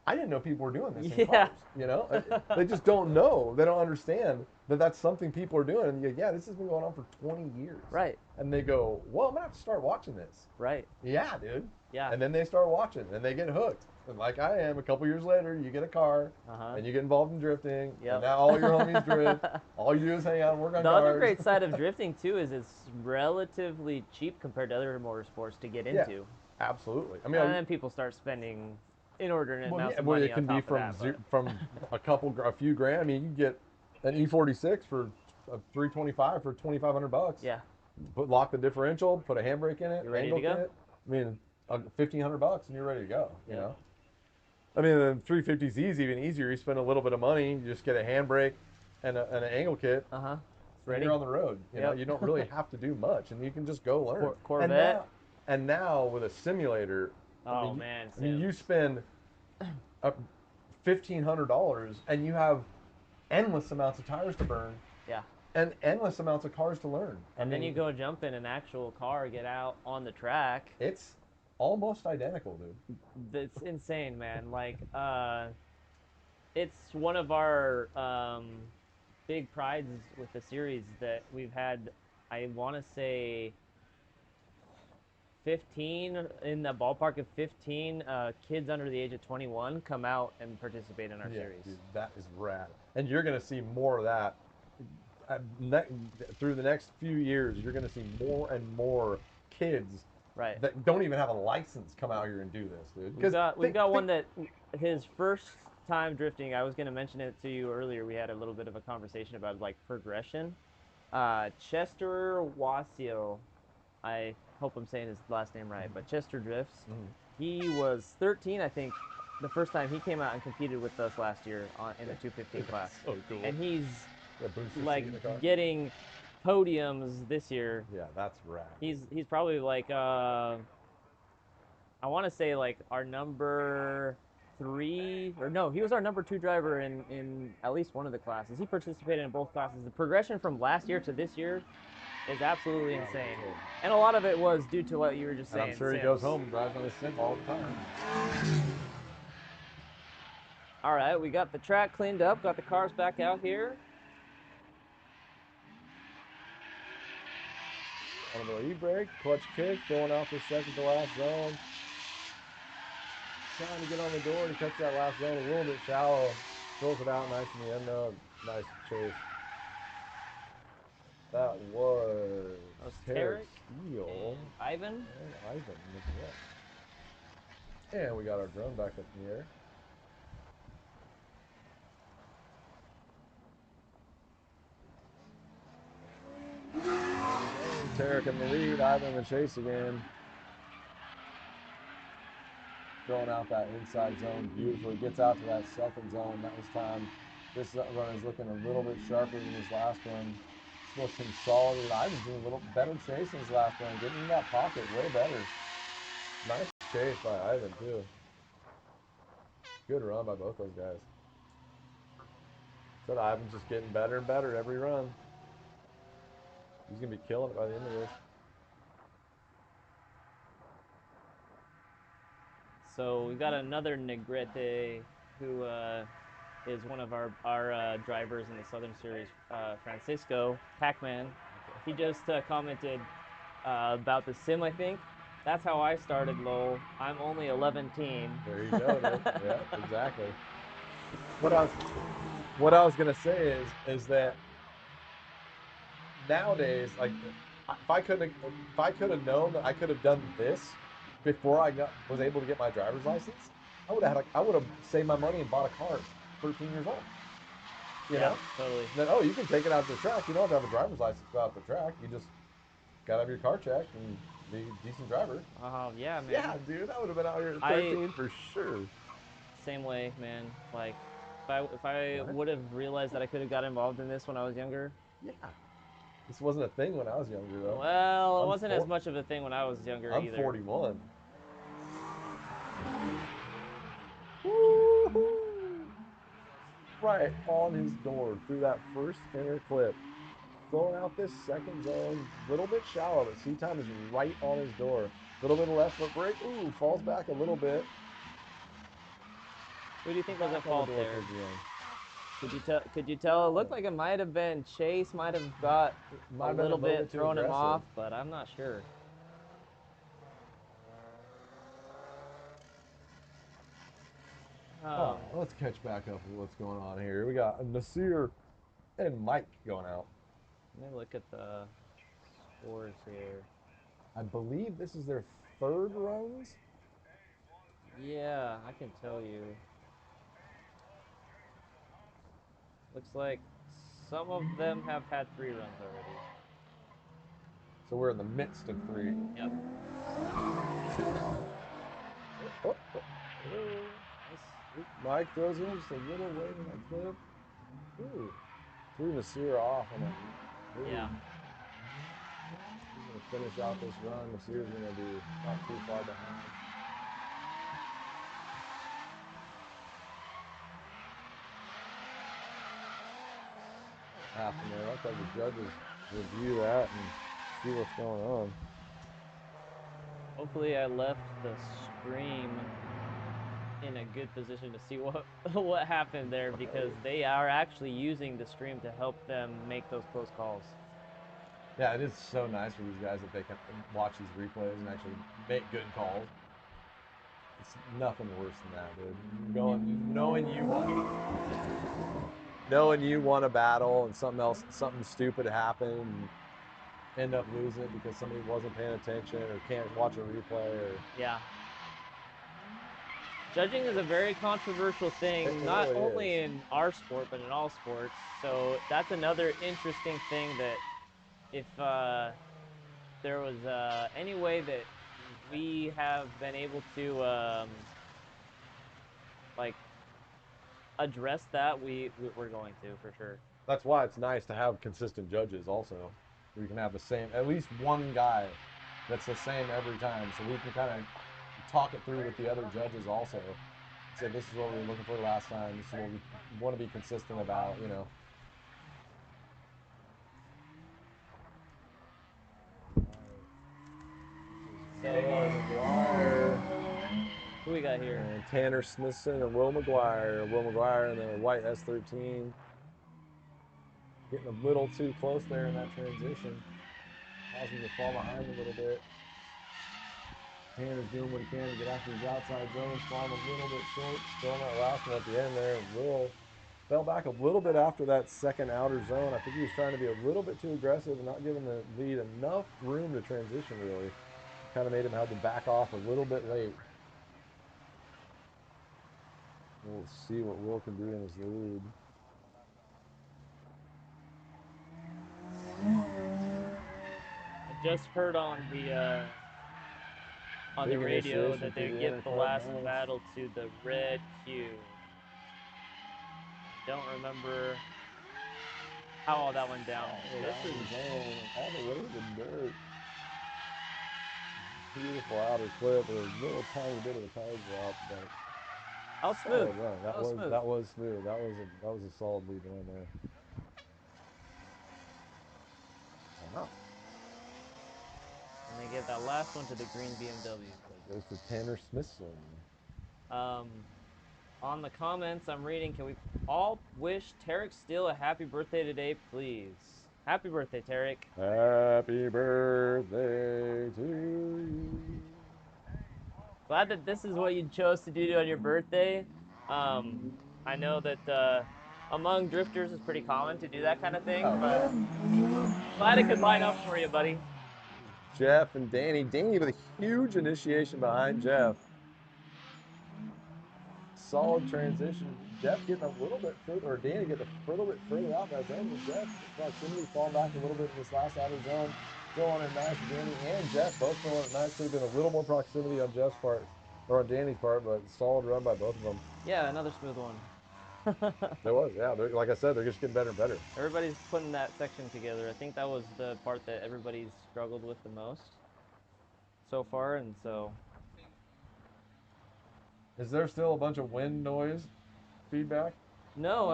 I didn't know people were doing this in Yeah. cars. They just don't know. They don't understand that that's something people are doing. And you go, yeah, this has been going on for 20 years. Right. And they go, well, I'm going to have to start watching this. Right. Yeah, dude. Yeah. And then they start watching, and they get hooked. And like I am, a couple years later, you get a car, and you get involved in drifting, Yep. and now all your homies drift. All you do is hang out and work on The cars. other great side of drifting too is it's relatively cheap compared to other motorsports to get into. Absolutely. I mean, And then people start spending inordinate well, amounts yeah, of well, money it on can be top of that. But from a few grand. I mean, you can get an E46 for a 325 for 2,500 bucks. yeah, Lock the differential, put a handbrake in it, you ready angle to go? kit. I mean, 1,500 bucks and you're ready to go. You Yep. know. I mean, the 350Z is even easier. You spend a little bit of money, you just get a handbrake and an angle kit, Uh-huh. and Ready? you're on the road. You know, Yep. you don't really have to do much, and you can just go learn. Corvette. And now with a simulator, Oh man, I mean, Sims. you spend $1,500 and you have endless amounts of tires to burn Yeah. and endless amounts of cars to learn. And then you go jump in an actual car, get out on the track. It's almost identical, dude. That's insane, man. Like, it's one of our big prides with the series that we've had. I want to say 15 in the ballpark of 15 kids under the age of 21 come out and participate in our Yeah, series. dude, that is rad. And you're going to see more of that through the next few years. You're going to see more and more kids Right. that don't even have a license come out here and do this, dude. We've got one that his first time drifting. I was going to mention it to you earlier. We had a little bit of a conversation about like progression. Chester Wasio, I hope I'm saying his last name right, but Chester drifts. He was 13, I think, the first time he came out and competed with us last year in the 215 class. So cool. And he's booster like seat in the car. getting podiums this year. Yeah, that's rad. He's probably like I want to say like our number 3, or no, he was our number 2 driver in at least one of the classes. He participated in both classes. The progression from last year to this year is absolutely insane, and a lot of it was due to what you were just saying. And I'm sure he Sims. goes home and drives on his sim all the time. All right, we got the track cleaned up, got the cars back out here. On a little e-brake, clutch kick, going out the second to last zone. Trying to get on the door, he cuts that last zone a little bit shallow, fills it out nice in the end though. Nice chase. That was Tarek Steele. Ivan. And Ivan as well. And we got our drone back up in the air. Tarek in the lead, Ivan in the chase again. Throwing out that inside zone beautifully. Gets out to that second zone. That was time. This run is looking a little bit sharper than his last one. Still consolidated. Ivan's doing a little better chase than his last one. Getting in that pocket way better. Nice chase by Ivan too. Good run by both those guys. Said Ivan's just getting better and better every run. He's gonna be killing it by the end of this. So we've got another Negrete who is one of our drivers in the Southern Series, Francisco Pac-Man. He just commented about the sim, I think. That's how I started, lol. I'm only 11 teen. There you go, dude. Yeah, exactly. What I was gonna say is that nowadays, like, if I could have known that I could have done this before I was able to get my driver's license, I would have saved my money and bought a car at 13 years old. You know? Totally. Then you can take it out to the track. You don't have to have a driver's license to go out the track. You just gotta have your car checked and be a decent driver. Yeah, man. Yeah, dude, I would have been out here at 13 for sure. Same way, man. Like, if I would have realized that I could have got involved in this when I was younger. Yeah. This wasn't a thing when I was younger, though. Well, it wasn't as much of a thing when I was younger either. I'm 41. Right on his door through that first inner clip. Throwing out this second zone, a little bit shallow, but seat time is right on his door. A little bit of left foot brake. Ooh, falls back a little bit. Who do you think was at fault there? Could you tell? It looked like it might have been Chase. Might have got a little bit thrown him off, but I'm not sure. Let's catch back up with what's going on here. We got Nasir and Mike going out. Let me look at the scores here. I believe this is their third runs? Yeah, I can tell you. Looks like some of them have had 3 runs already. So we're in the midst of 3. Yep. Oh, oh, oh. Nice. Mike throws in just a little late in that clip. Ooh. Threw Nasir off on that. Yeah. He's going to finish out this run. Nasir's going to be not too far behind. Happened there. Let's have the judges review that and see what's going on. Hopefully I left the stream in a good position to see what happened there, because they are actually using the stream to help them make those close calls. Yeah, it is so nice for these guys that they can watch these replays and actually make good calls. It's nothing worse than that, dude. Knowing you won a battle and something stupid happened, and end up losing it because somebody wasn't paying attention or can't watch a replay or. Yeah. Judging is a very controversial thing, It not really only is. in our sport, but in all sports. So that's another interesting thing, that if there was any way that we have been able to like address that, we're going to, for sure. That's why it's nice to have consistent judges also. We can have the same, at least one guy that's the same every time, so we can kind of talk it through with the other judges also. Say, this is what we were looking for last time. This is what we want to be consistent about, you know. So, who we got here? And Tanner Smithson and Will McGuire. Will McGuire in the white S13. Getting a little too close there in that transition. Causing him to fall behind a little bit. Tanner's doing what he can to get after his outside zones, falling a little bit short. Still on that last one at the end there. Will fell back a little bit after that second outer zone. I think he was trying to be a little bit too aggressive and not giving the lead enough room to transition, really. Kind of made him have to back off a little bit late. We'll see what Will can do in his lead. I just heard on the radio that they give the last battle to the red Q. Don't remember how all that went down. This is all the way to the dirt. Beautiful outer clip with a little tiny bit of a tire drop, but how smooth. Run. That was smooth. That was smooth. That was a solid lead run there. Wow. And they give that last one to the green BMW. That goes to Tanner Smithson. On the comments I'm reading, can we all wish Tarek Steele a happy birthday today, please? Happy birthday, Tarek. Happy birthday to you. Glad that this is what you chose to do on your birthday. I know that among drifters it's pretty common to do that kind of thing, but glad it could line up for you, buddy. Jeff and Danny. Danny with a huge initiation behind Jeff. Solid transition. Jeff getting a little bit further, or Danny getting a little bit further out in that zone. But Jeff, proximity falling back a little bit in this last outer zone. Still on it nice. Danny and Jeff both still on it nice. Could have been a little more proximity on Jeff's part, or on Danny's part, but solid run by both of them. Yeah, another smooth one. There was, yeah. Like I said, they're just getting better and better. Everybody's putting that section together. I think that was the part that everybody's struggled with the most so far, and so. Is there still a bunch of wind noise feedback? No,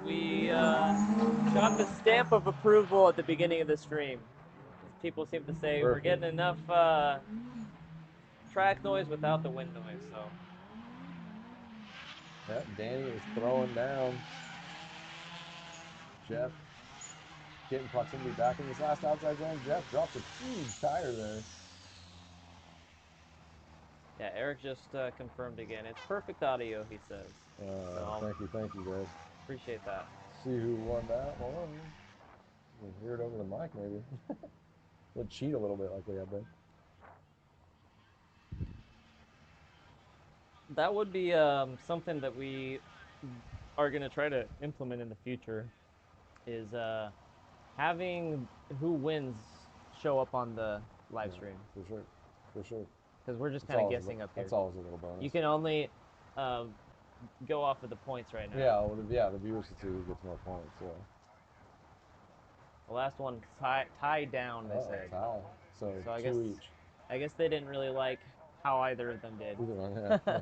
we got the stamp of approval at the beginning of the stream. People seem to say we're getting enough track noise without the wind noise, so. Yep, Danny is throwing down. Jeff getting proximity back in this last outside zone. Jeff dropped a huge tire there. Yeah, Eric just confirmed again. It's perfect audio, he says. So, Thank you, guys. Appreciate that. See who won that one. We'll hear it over the mic, maybe. We'll cheat a little bit like we have been. That would be something that we are going to try to implement in the future is having who wins show up on the live stream. For sure. For sure. Because we're just kind of guessing up here. That's always a little bonus. You can only go off of the points right now. Yeah, well, the viewers can see who gets more points. Yeah. The last one tied down, they said. Tie. So I two guess, each. I guess they didn't really like how either of them did. Either one, yeah.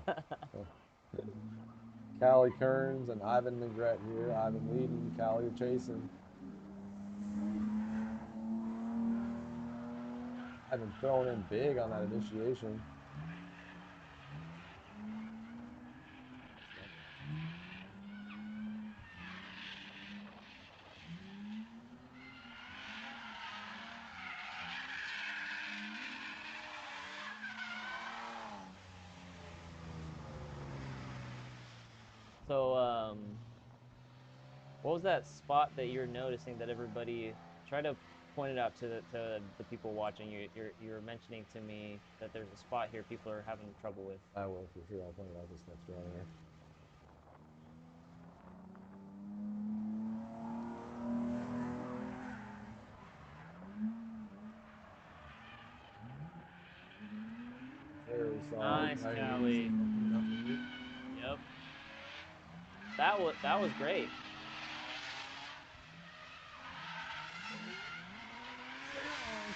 Callie Kearns and Ivan Negrete here. Ivan leading, Callie chasing. Ivan throwing in big on that initiation. So, what was that spot that you're noticing that everybody try to point it out to the people watching? You're mentioning to me that there's a spot here people are having trouble with. I will for sure. I'll point it out this next round here. Very solid. Nice, Callie. Yep. That was great.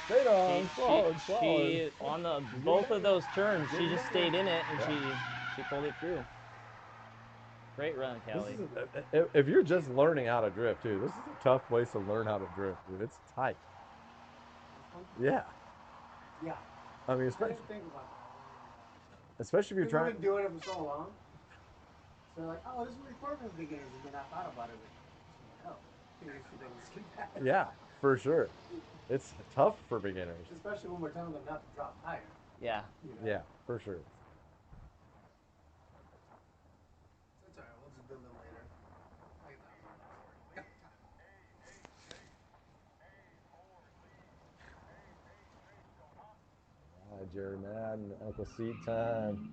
Straight on. She on the both of those turns, she just stayed in it and she pulled it through. Great run, Callie. If you're just learning how to drift too, this is a tough place to learn how to drift, dude. It's tight. Yeah. Yeah. I mean, I didn't think about that. especially if you're trying. We've been doing it for so long. So like, oh, this is really fun for the beginners. And then I thought about it. Like, oh, maybe we should skip that. Yeah, for sure. It's tough for beginners. Especially when we're telling them not to drop higher. Yeah. You know? Yeah, for sure. That's alright. We'll just build them later. I get that. All right, Jerry Madden, Uncle Seat time.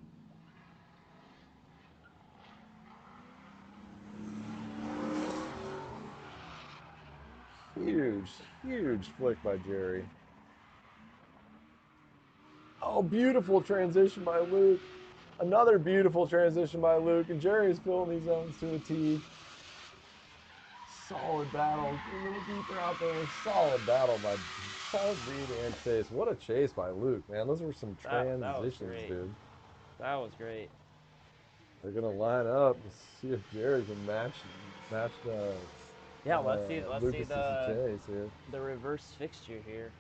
Huge flick by Jerry. Oh, beautiful transition by Luke. Another beautiful transition by Luke, and Jerry's filling these zones to a T. Solid battle. A little deeper out there. Solid battle by solid lead and chase. What a chase by Luke, man. Those were some transitions, dude. That was great. They're gonna line up and see if Jerry can match the. Yeah, let's see chase here. The reverse fixture here.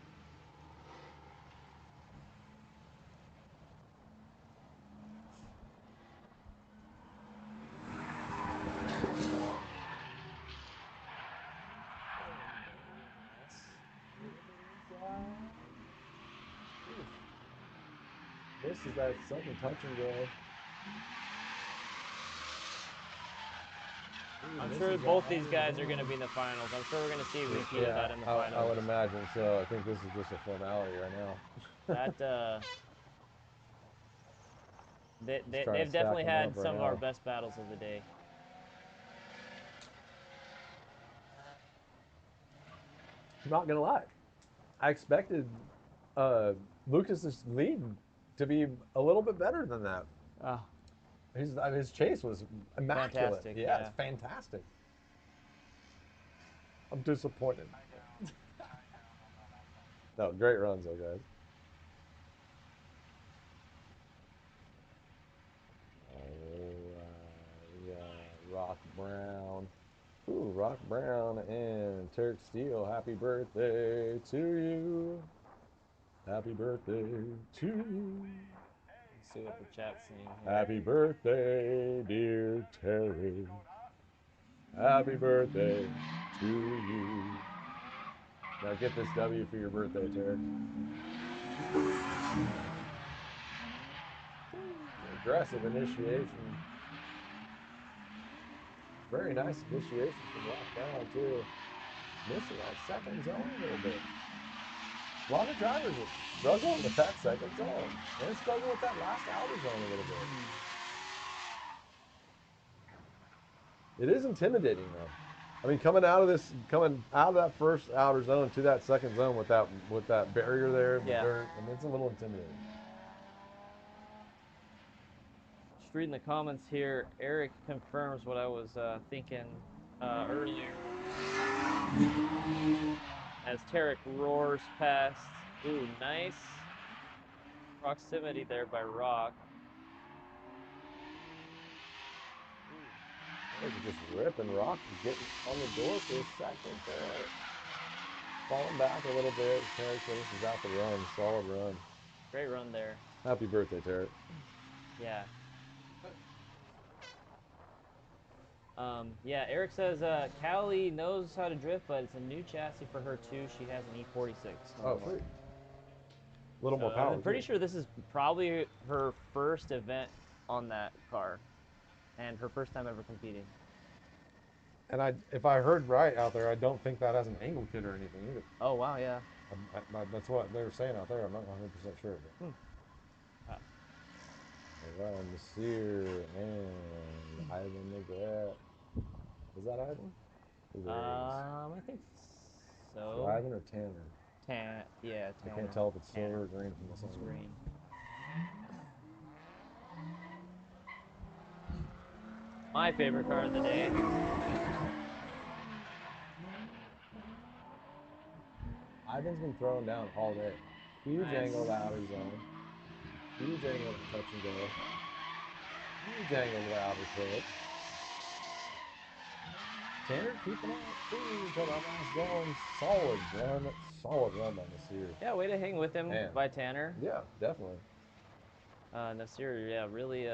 This is that second touch and go. I'm sure both these guys are going to be in the finals. I'm sure we're going to see a repeat of that in the finals. I would imagine so. I think this is just a formality right now. They've definitely had some of our best battles of the day. I'm not gonna lie. I expected Lucas's lead to be a little bit better than that. Oh. His chase was immaculate. Fantastic, yeah, it's fantastic. I'm disappointed. No, great runs though, guys. Rock Brown. Ooh, Rock Brown and Tarek Steele, happy birthday to you. Happy birthday to you. Let's see what the chat's saying here. Happy birthday, dear Terry. Happy birthday to you. Now get this W for your birthday, Terry. Aggressive initiation. Very nice initiation from Rock Brown, too. Missing that second zone a little bit. A lot of drivers are struggling with that second zone. And struggling with that last outer zone a little bit. It is intimidating though. I mean, coming out of that first outer zone to that second zone with that barrier there, the Yeah. dirt, I mean, it's a little intimidating. Just reading the comments here, Eric confirms what I was thinking earlier. As Tarek roars past. Ooh, nice proximity there by Rock. Those are just ripping. Rock is getting on the door for a second there. Falling back a little bit. Tarek finishes out the run. Solid run. Great run there. Happy birthday, Tarek. Yeah. Yeah, Eric says Callie knows how to drift, but it's a new chassis for her too. She has an E46. Oh, sweet. A little more power. I'm pretty sure this is probably her first event on that car, and her first time ever competing. And if I heard right out there, I don't think that has an angle kit or anything either. Oh wow, yeah. That's what they were saying out there. I'm not 100% sure. But. All right, Nasir and Ivan Negret. Is that Ivan? I think so. Ivan or Tanner? Yeah, Tanner. I can't tell if it's silver or green from the sun. It's green. My favorite car of the day. Ivan's been throwing down all day. Huge Nice. angle to outer zone. Huge angle to touch and go. Huge angle to the outer clip. Tanner keeping up too until that last zone. Solid run by Nasir. Yeah, way to hang with him by Tanner. Yeah, definitely. Nasir, yeah, really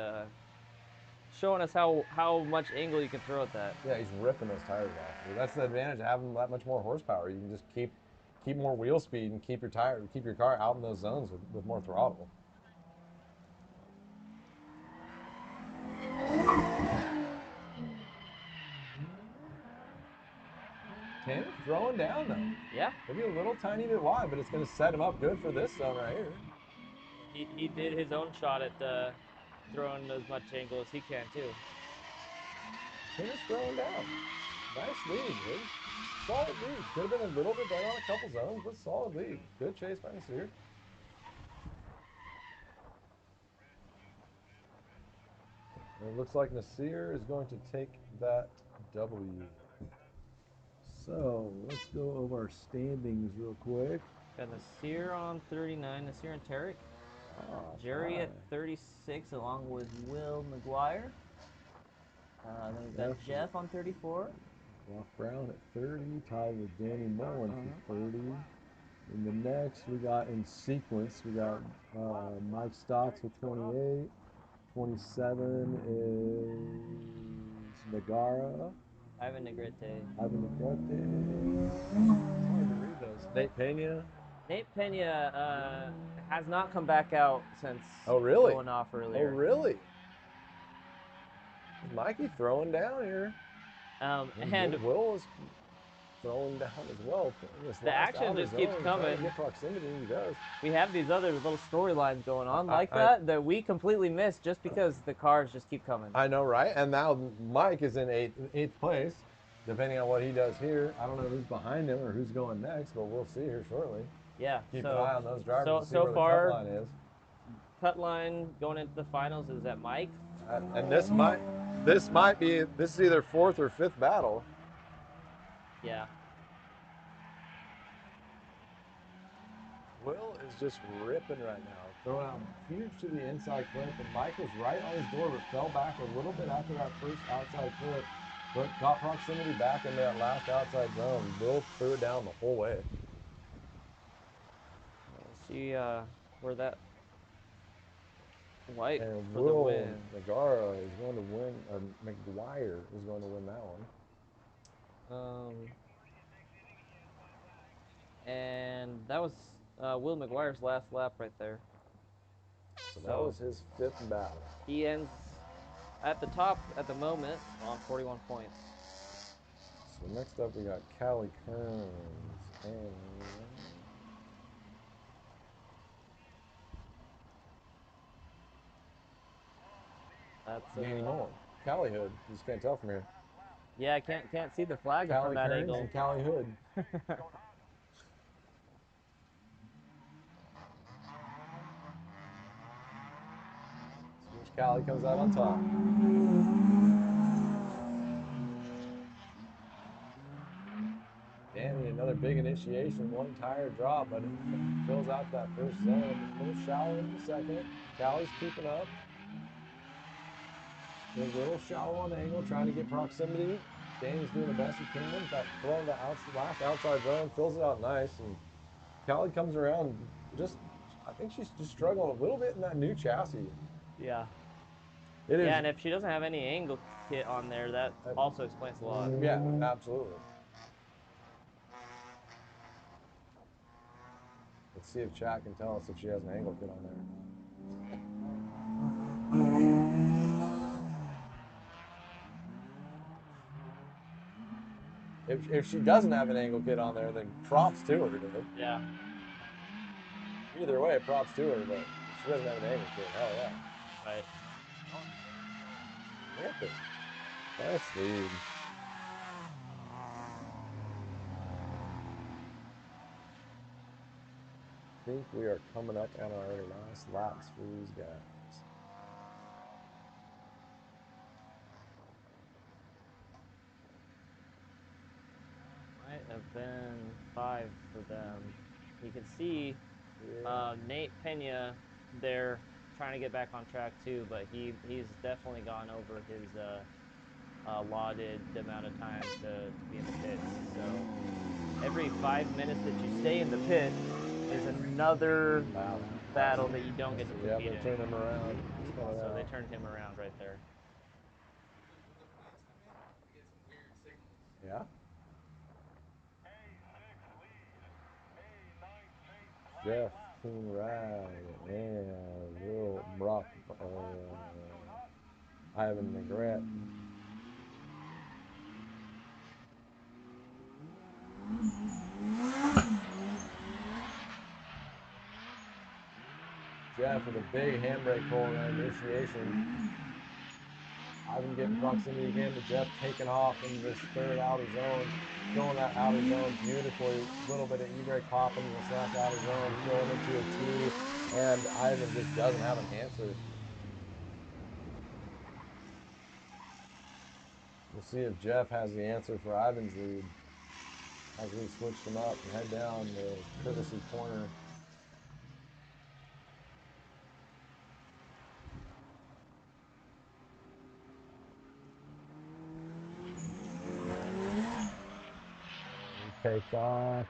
showing us how much angle you can throw at that. Yeah, he's ripping those tires off. That's the advantage of having that much more horsepower. You can just keep more wheel speed and keep your car out in those zones with more throttle. Tanner throwing down though. Yeah. Maybe a little tiny bit wide, but it's going to set him up good for this zone right here. He did his own shot at throwing as much angle as he can too. Tanner's throwing down. Nice lead, dude. Solid lead. Could have been a little bit better on a couple zones, but solid lead. Good chase by Nasir. And it looks like Nasir is going to take that W. So let's go over our standings real quick. Got Nasir on 39, Nasir and Tarek. Jerry at 36, along with Will McGuire. Then we've got Jeff on 34. Rock Brown at 30, tied with Danny Mullen for 30. In the next, we got in sequence, we got Mike Stocks with 28. 27 is Nagara. Ivan Negrete. It's hard to read those. Nate Pena. Nate Pena has not come back out since going off earlier. Oh, really? Mikey throwing down here. And Will is throwing down as well. The action just keeps coming. Get proximity, he does. We have these other little storylines going on that we completely miss just because the cars just keep coming. I know, right? And now Mike is in eighth place. Depending on what he does here, I don't know who's behind him or who's going next, but we'll see here shortly. Yeah. Keep an eye on those drivers to see so where far, the cut line is. Cut line going into the finals is at Mike. And this is either fourth or fifth battle. Yeah. Will is just ripping right now. Throwing out huge to the inside clip, and Mike was right on his door, but fell back a little bit after that first outside clip, but got proximity back into that last outside zone. Will threw it down the whole way. Let's see where that white and for Will the win. Nagara is going to win, or McGuire is going to win that one. And that was Will McGuire's last lap right there. So that was his fifth battle. He ends at the top at the moment on 41 points. So next up we got Callie Kearns and That's Danny Mullen. Callie Hood. You just can't tell from here. Yeah, I can't see the flag from Callie that Kearns angle. and Callie Hood. Which Callie comes out on top. Danny, another big initiation, one tire drop, but it fills out that first zone. A little shallow in the second. Callie's keeping up. A little shallow on the angle, trying to get proximity. Danny's doing the best he can. That throwing the last outside zone, fills it out nice. And Callie comes around I think she's just struggling a little bit in that new chassis. Yeah. It is. Yeah, and if she doesn't have any angle kit on there, that also explains a lot. Yeah, absolutely. Let's see if Chad can tell us if she has an angle kit on there. If she doesn't have an angle kit on there, then props to her, dude. Yeah. Either way, props to her, but if she doesn't have an angle kit, hell yeah. Right. Look at it. Nice lead. I think we are coming up on our last laps for these guys. Might have been 5 for them. You can see Nate Pena there trying to get back on track too, but he's definitely gone over his allotted amount of time to be in the pits. So every 5 minutes that you stay in the pit is another battle that you don't get to compete in. Yeah, they turned him around. So they turned him around right there. Yeah. Jeff Coonride and Will Brock Ivan McGrath. Jeff with a big handbrake pull in that initiation. Ivan getting proximity again, but Jeff taking off in this third outer zone, filling that outer zone beautifully. A little bit of e-brake popping in this last outer zone, filling into a T, and Ivan just doesn't have an answer. We'll see if Jeff has the answer for Ivan's lead as we switch them up and head down the courtesy corner. Takes off.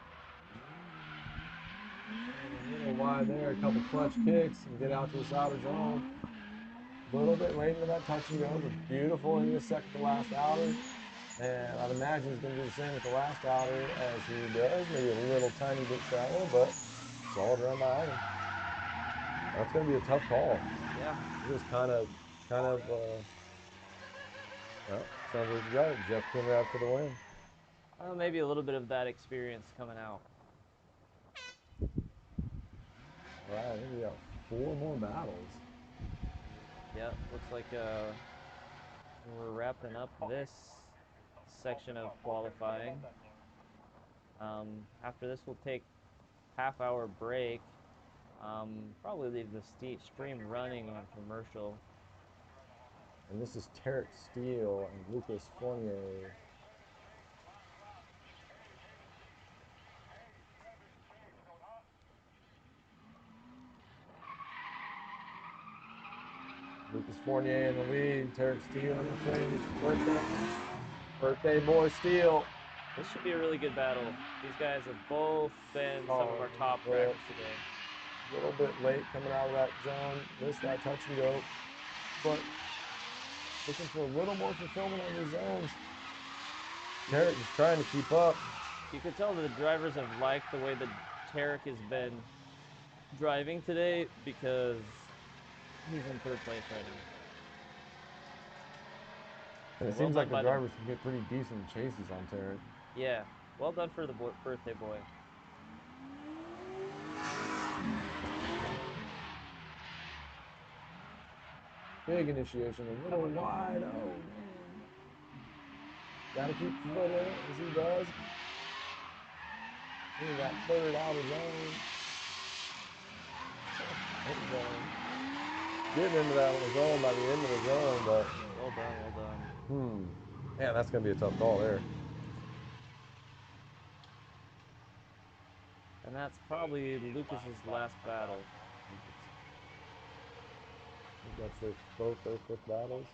A little wide there, a couple clutch kicks and get out to this outer zone. A little bit late into that touch and go, but beautiful in the second to last outer. And I'd imagine he's going to do the same with the last outer as he does. Maybe a little tiny bit shallow, but solid run by Ivan. That's going to be a tough call. Yeah. Just well, sounds like you got it. Jeff Coonrad for the win. Maybe a little bit of that experience coming out. All right, I think we got 4 more battles. Yep, looks like we're wrapping up this section of qualifying. After this, we'll take half-hour break. Probably leave the stream running on commercial. And this is Tarek Steele and Lucas Fournier. Lucas Fournier in the lead, Tarek Steele in the fringe. Birthday boy Steele. This should be a really good battle. These guys have both been some of our top drivers today. A little bit late coming out of that zone. Missed that touch and go. But looking for a little more fulfillment on these zones. Tarek just trying to keep up. You can tell the drivers have liked the way that Tarek has been driving today because he's in third place right now. And it seems like the drivers can get pretty decent chases on Tarek. Yeah, well done for the birthday boy. Big initiation, a little wide. Oh, man. Gotta keep the foot in it, as he does. In that third outer zone. Getting into that zone by the end of the zone, but Well done, well done. man, that's gonna be a tough call there. And that's probably Lucas's last battle. I think that's both their fifth battles.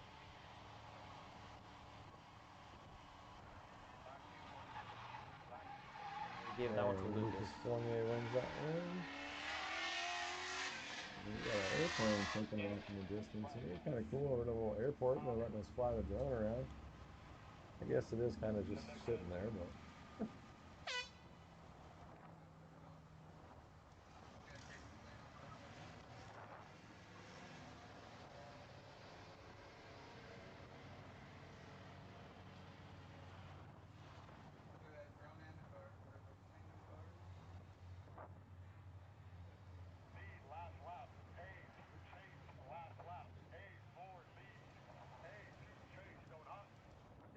Give that one to Lucas. Fournier wins that one. We got an airplane taking off in the distance here. Kind of cool. We're in a little airport and they're letting us fly the drone around. I guess it is kind of just sitting there, but.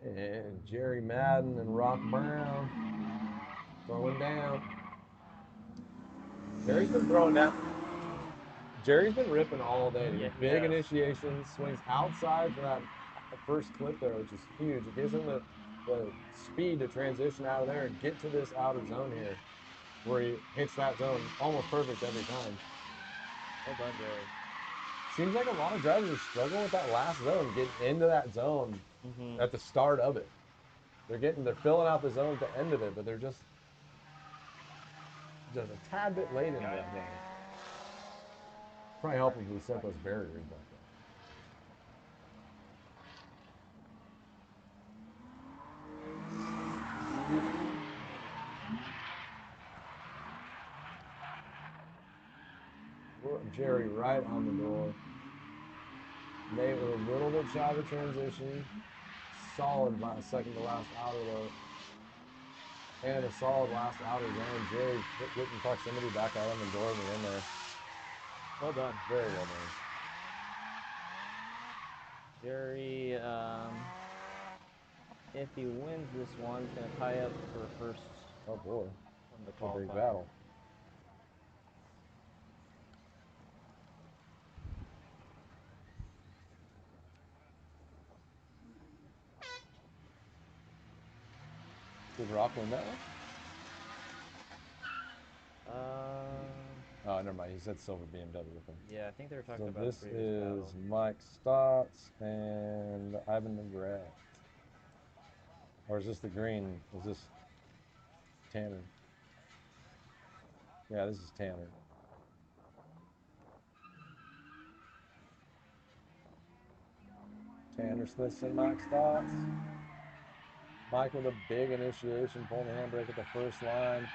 And Jerry Madden and Rock Brown throwing down. Jerry's been throwing down. Jerry's been ripping all day. Yeah, Big initiation, swings outside for that first clip there, which is huge. It gives him the speed to transition out of there and get to this outer zone here, where he hits that zone almost perfect every time. Well done, Jerry. Seems like a lot of drivers are struggling with that last zone, getting into that zone at the start of it. They're filling out the zone at the end of it, but they're just a tad bit late into that zone. Probably helpful if we set those barriers back there. Jerry right on the door. Nate with a little bit shy of a transition. Solid second to last outer though. And a solid last outer zone. Jerry getting proximity back at him and Dorman in there. Well done. Very well done. Jerry, if he wins this one, he's going to tie up for first. Oh boy. From the qualifying. Big battle. Did Rock win that one? Oh, never mind. He said silver BMW with him. Yeah, I think they were talking about this the previous is battle. Mike Stotts and Ivan McGrath. Or is this the green? Is this Tanner? Yeah, this is Tanner. Tanner Smith and Mike Stotts. Mike with a big initiation, pulling the handbrake at the first line.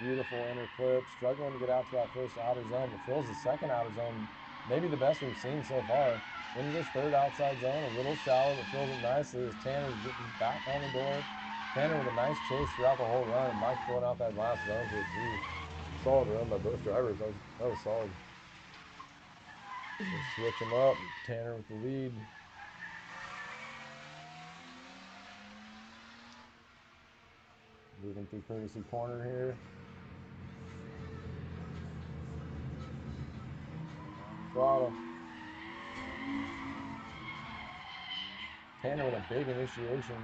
Beautiful inner clip, struggling to get out to that first outer zone, but fills the second outer zone, maybe the best we've seen so far. Into this third outside zone, a little shallow, but fills it nicely as Tanner's getting back on the door. Tanner with a nice chase throughout the whole run, and Mike filling out that last zone to a G. Solid run by both drivers. That was solid. They switch them up. Tanner with the lead. Moving through courtesy corner here. Throttle. Tanner with a big initiation.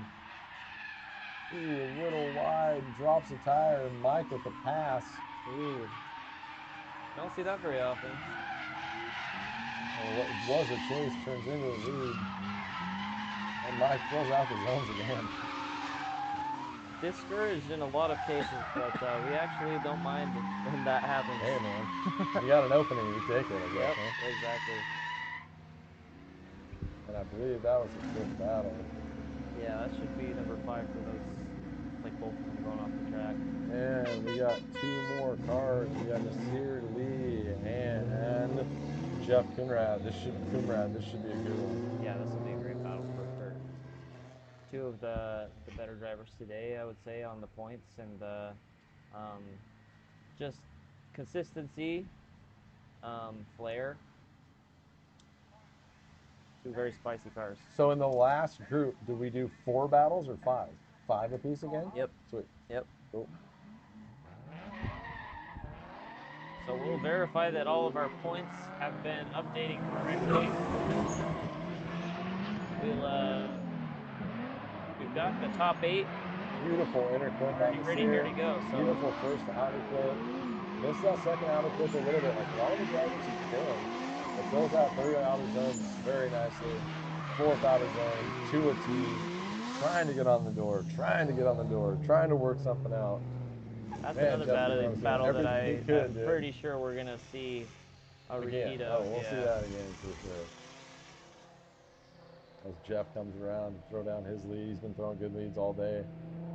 Ooh, a little wide, drops a tire. Mike with the pass. Ooh. Don't see that very often. What was a chase turns into a lead. And Mike fills out the zones again. Discouraged in a lot of cases, but we actually don't mind when that happens. Hey, man. You got an opening, you take it, I guess. Yep, huh? exactly. And I believe that was the fifth battle. Yeah, that should be number 5 for those. It's like both of them going off the track. And we got 2 more cars. We got Nasir Lee and Jeff Coonrad. This should be a good one. Yeah, this will be a great battle for sure. 2 of the better drivers today, I would say, on the points, and just consistency, flair. two very spicy cars. So in the last group, did we do 4 battles or 5? 5 apiece again? Yep. Sweet. Yep. Cool. So we'll verify that all of our points have been updating correctly. We've got the top 8. Beautiful interclip on the Ready steer. to go. So Beautiful first outer clip. Missed that second outer clip a little bit. Like a lot of the drivers he's killing. But fills that third outer zone very nicely. Fourth outer zone, to a T. Trying to get on the door. Trying to get on the door. Trying to work something out. that's Man, another Jeff battle that everything he could, I'm dude. pretty sure we're gonna see a repeat of. Oh, we'll see that again for sure. As Jeff comes around to throw down his lead, he's been throwing good leads all day.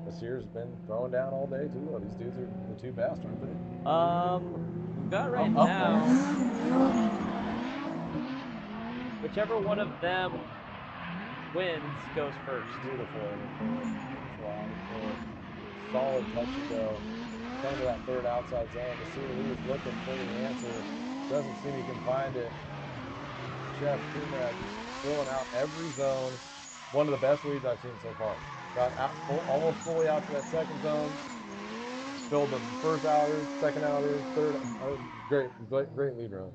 Nasir's been throwing down all day too. These dudes are the 2 best, aren't they? We've got right now, whichever one of them wins goes first. Beautiful. Solid touch to go. Coming to that third outside zone. Nasir Lee is looking for the answer. Doesn't seem he can find it. Jeff Kumad just filling out every zone. One of the best leads I've seen so far. Got out, almost fully out to that second zone. Filled the first outer, second outer, third. Great lead run.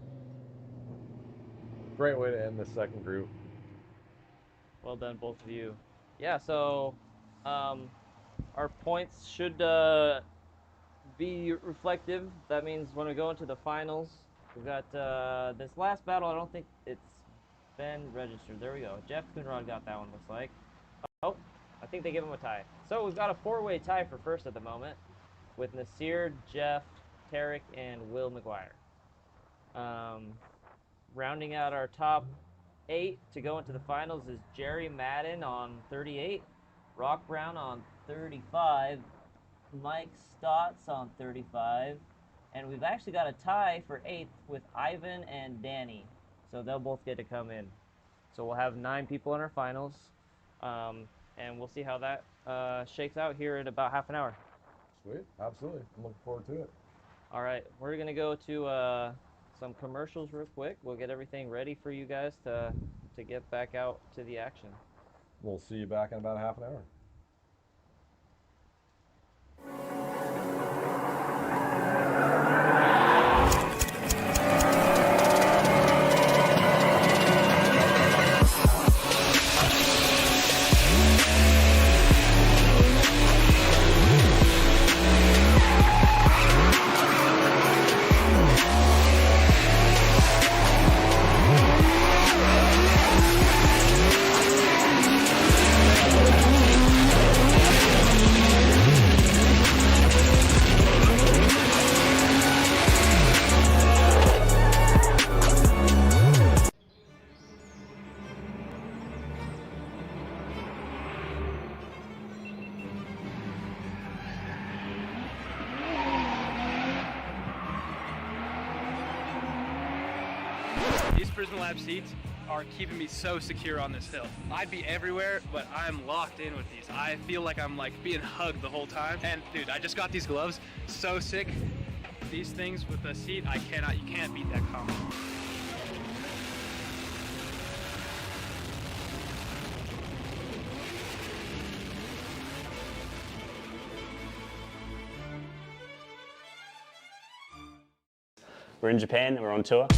Great way to end this second group. Well done, both of you. Yeah, so our points should be reflective. That means when we go into the finals, we've got this last battle. I don't think it's been registered. There we go. Jeff Coonrod got that one, looks like. Oh, I think they give him a tie. So we've got a 4-way tie for first at the moment with Nasir, Jeff, Tarek, and Will McGuire. Rounding out our top 8 to go into the finals is Jerry Madden on 38, Rock Brown on 35, Mike Stotts on 35, and we've actually got a tie for 8th with Ivan and Danny, so they'll both get to come in. So we'll have 9 people in our finals, and we'll see how that shakes out here in about half an hour. Sweet, absolutely. I'm looking forward to it. All right, we're gonna go to some commercials real quick. We'll get everything ready for you guys to get back out to the action. We'll see you back in about half an hour. These Prison Lab seats are keeping me so secure on this hill. I'd be everywhere, but I'm locked in with these. I feel like I'm being hugged the whole time. And dude, I just got these gloves, so sick. These things with the seat, you can't beat that combo. We're in Japan and we're on tour.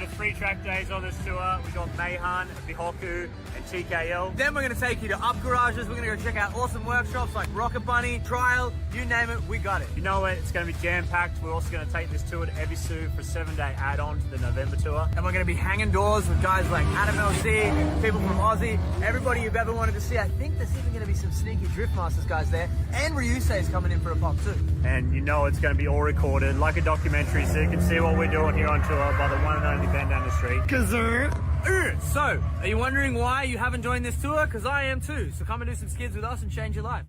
to 3 track days on this tour. We got Mayhan, Bihoku, and TKL. Then we're going to take you to up garages. We're going to go check out awesome workshops like Rocket Bunny, Trial, you name it, we got it. You know what? It's going to be jam-packed. We're also going to take this tour to Ebisu for a 7-day add-on to the November tour. And we're going to be hanging doors with guys like Adam LC, people from Aussie, everybody you've ever wanted to see. I think there's even going to be some sneaky Drift Masters guys there. And Ryusei is coming in for a pop too. And you know it's going to be all recorded like a documentary, so you can see what we're doing here on tour by the one and only Ben down the street. So, are you wondering why you haven't joined this tour? Because I am too. So come and do some skids with us and change your life.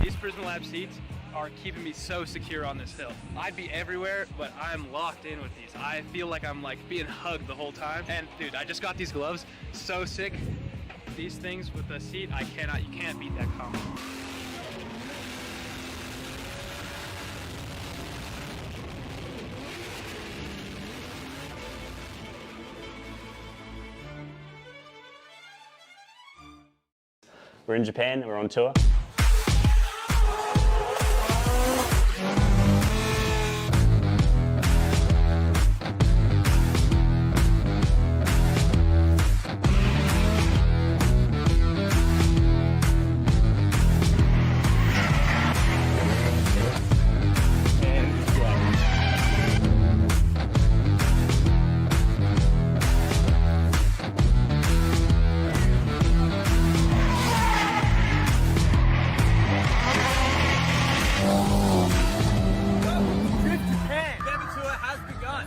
These Prism Lab seats are keeping me so secure on this hill. I'd be everywhere, but I'm locked in with these. I feel like I'm being hugged the whole time. And dude, I just got these gloves, so sick. These things with the seat, you can't beat that combo. We're in Japan, we're on tour.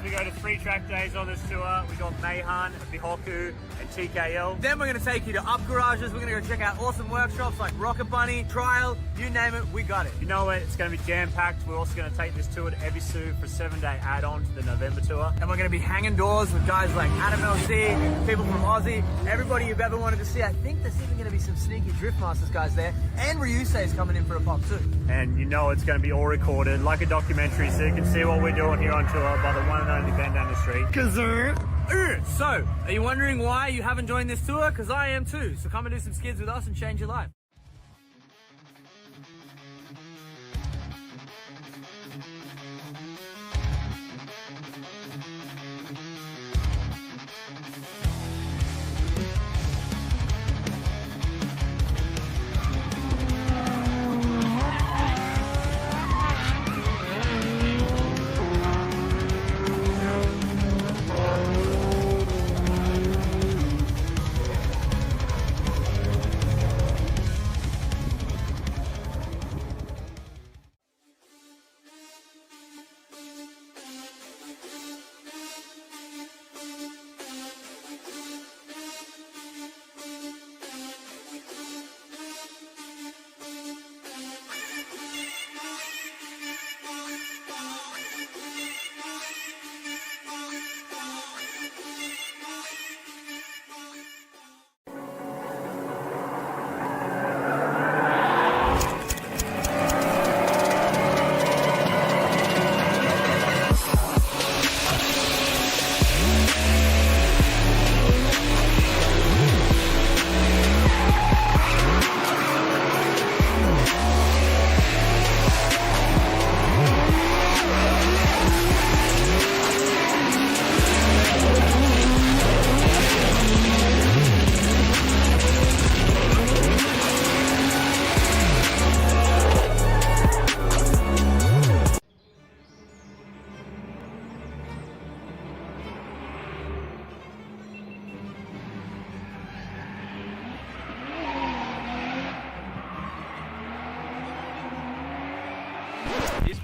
We go to 3 track days on this tour. We got Mayhan, Bihoku, and TKL. Then we're going to take you to up garages. We're going to go check out awesome workshops like Rocket Bunny, Trial, you name it, we got it. You know what? It's going to be jam-packed. We're also going to take this tour to Ebisu for a 7-day add-on to the November tour. And we're going to be hanging doors with guys like Adam LC, people from Aussie, everybody you've ever wanted to see. I think there's even going to be some sneaky Drift Masters guys there. And Ryusei is coming in for a pop too. And you know it's going to be all recorded like a documentary, so you can see what we're doing here on tour by the one and only Ben down the street. So, are you wondering why you haven't joined this tour? Because I am too. So come and do some skids with us and change your life.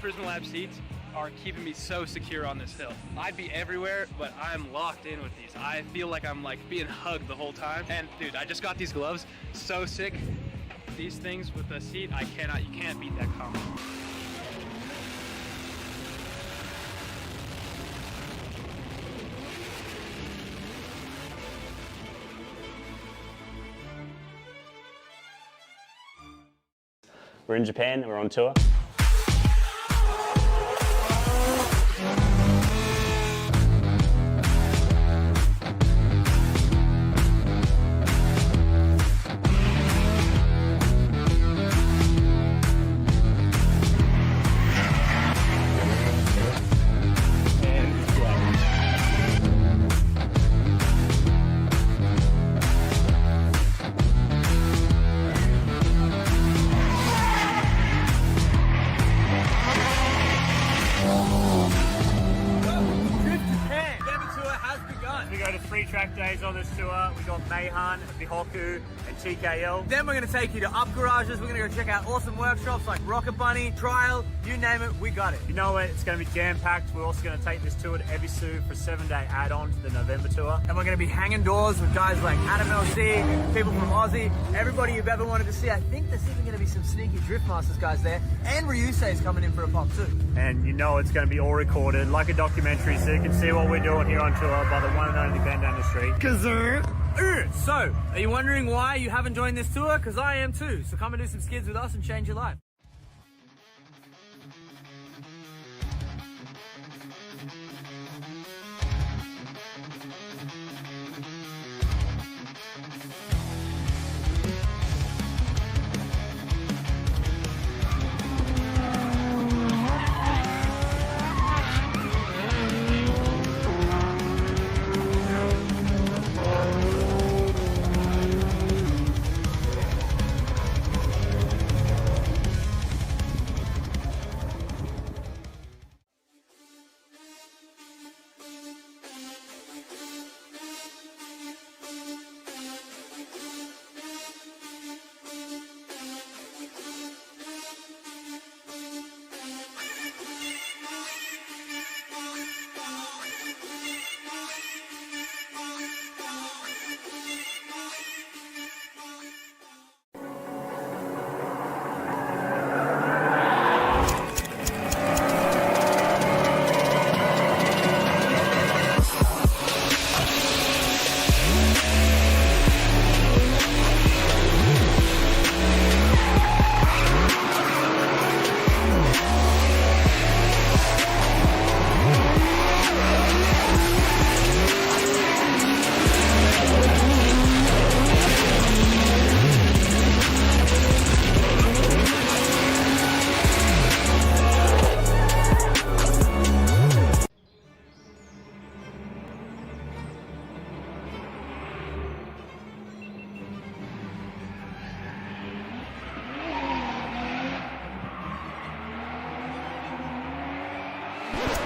Prison Lab seats are keeping me so secure on this hill. I'd be everywhere, but I'm locked in with these. I feel like I'm like being hugged the whole time. And dude, I just got these gloves, so sick. These things with the seat, you can't beat that combo. We're in Japan and we're on tour. We go to 3 track days on this tour. We got Mayhan, Bihoku, and TKL. Then we're going to take you to up garages. We're going to go check out awesome workshops like Rocket Bunny, Trial, you name it, we got it. You know what? It's going to be jam-packed. We're also going to take this tour to Ebisu for a 7-day add-on to the November tour. And we're going to be hanging doors with guys like Adam LC, people from Aussie, everybody you've ever wanted to see. I think there's even going to be some sneaky Drift Masters guys there. And Ryusei is coming in for a pop too. And you know it's going to be all recorded like a documentary, so you can see what we're doing here on tour by the one and only band down the street. So, are you wondering why you haven't joined this tour? Because I am too. So come and do some skids with us and change your life.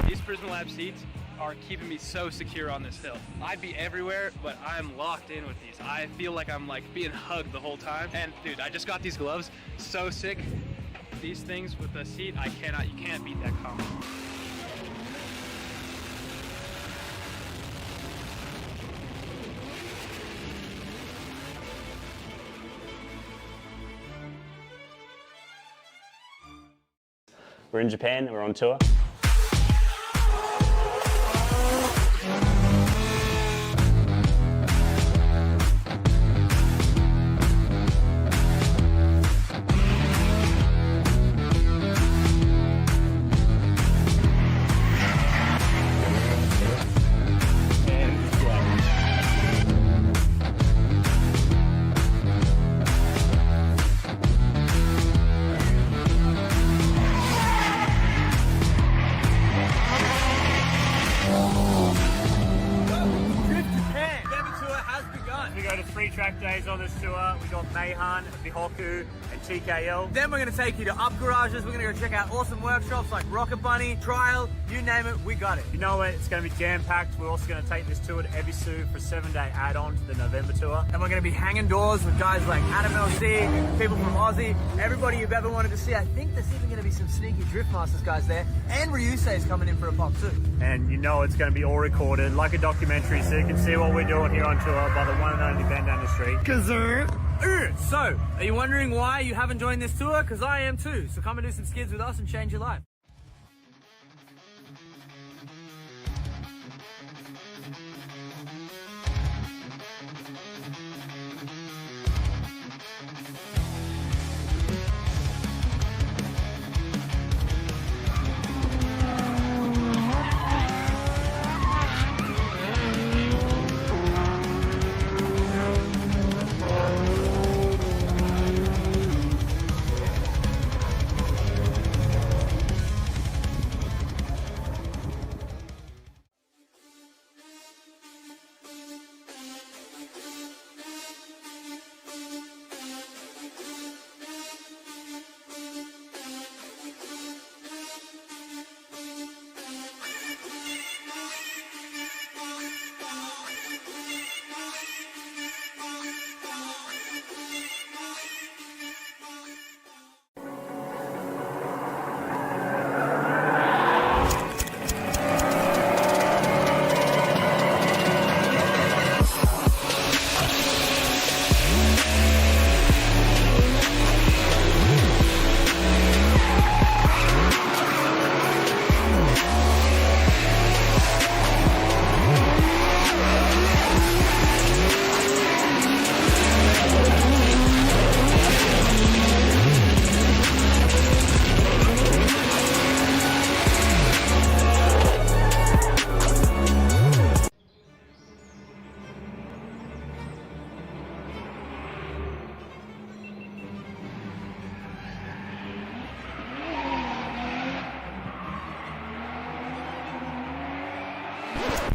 These Prison Lab seats are keeping me so secure on this hill. I'd be everywhere, but I'm locked in with these. I feel like I'm like being hugged the whole time. And dude, I just got these gloves, so sick. These things with the seat, you can't beat that combo. We're in Japan and we're on tour. days on this tour. We got Mayhan, Bihoku, and TKL. Then we're going to take you to up garages. We're going to go check out awesome workshops like Rocket Bunny, Trial, you name it, we got it. You know it, it's going to be jam-packed. We're also going to take this tour to Ebisu for a 7-day add-on to the November tour. And we're going to be hanging doors with guys like Adam LC, people from Aussie, everybody you've ever wanted to see. I think there's even going to be some sneaky Drift Masters guys there. And Ryusei's coming in for a pop too. And you know it's going to be all recorded like a documentary, so you can see what we're doing here on tour by the one and only Ben down the street. So, are you wondering why you haven't joined this tour? Because I am too. So come and do some skids with us and change your life.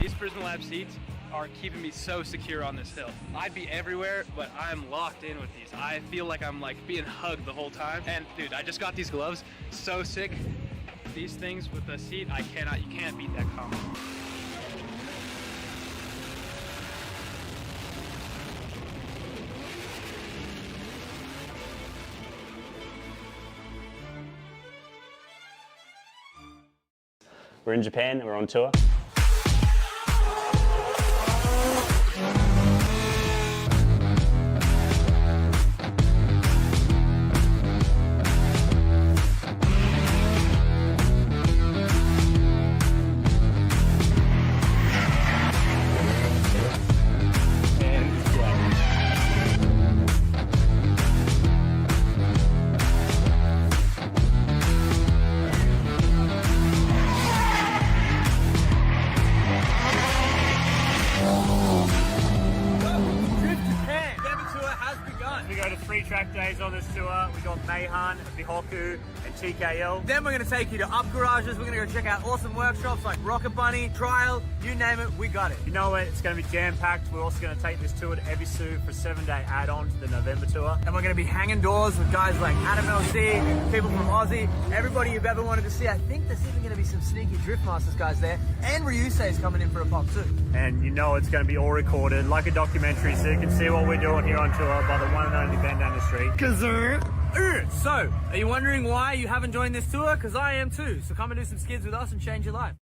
These Prism Lab seats are keeping me so secure on this hill. I'd be everywhere, but I'm locked in with these. I feel like I'm being hugged the whole time. And dude, I just got these gloves, so sick. These things with the seat, you can't beat that combo. We're in Japan and we're on tour. We go to 3 track days on this tour. We got Mayhan, Bihoku, and TKL. Then we're going to take you to up garages. We're going to go check out awesome workshops like Rocket Bunny, Trial, you name it, we got it. You know it, it's going to be jam-packed. We're also going to take this tour to Ebisu for a 7-day add-on to the November tour. And we're going to be hanging doors with guys like Adam LC, people from Aussie, everybody you've ever wanted to see. I think there's even going to be some sneaky Drift Masters guys there. And Ryusei's coming in for a pop too. And you know it's going to be all recorded like a documentary, so you can see what we're doing here on tour by the one and only Ben down the street. So, are you wondering why you haven't joined this tour? Because I am too. So come and do some skids with us and change your life.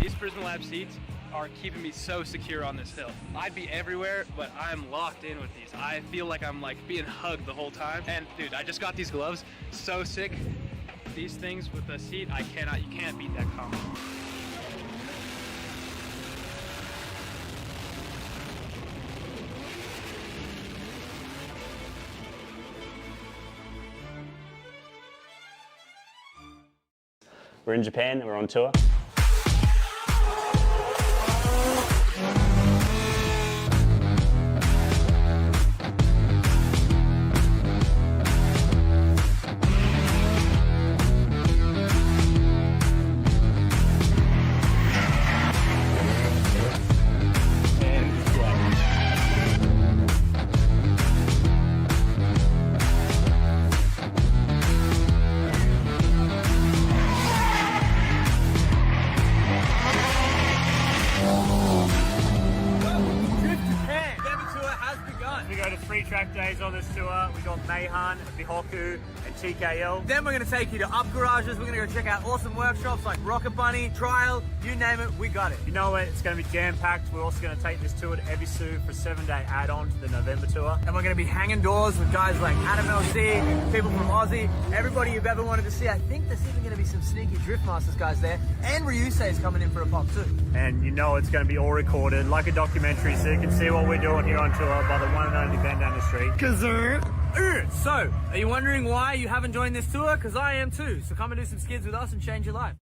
These Prism Lab seats are keeping me so secure on this hill. I'd be everywhere, but I'm locked in with these. I feel like I'm like being hugged the whole time. And dude, I just got these gloves, so sick. These things with the seat, you can't beat that combo. We're in Japan and we're on tour. We go to 3 track days on this tour. We got Meihan, Bihoku, and TKL. Then we're going to take you to up garages. We're going to go check out awesome workshops like Rocket Bunny, Trial, you name it, we got it. You know what? It's going to be jam-packed. We're also going to take this tour to Ebisu for a 7-day add-on to the November tour. And we're going to be hanging doors with guys like Adam LC, people from Aussie, everybody you've ever wanted to see. I think there's even going to be some sneaky Drift Masters guys there. And Ryusei is coming in for a pop too. And you know it's going to be all recorded like a documentary, so you can see what we're doing here on tour by the one and only bend down the street. So, are you wondering why you haven't joined this tour? Because I am too. So come and do some skids with us and change your life.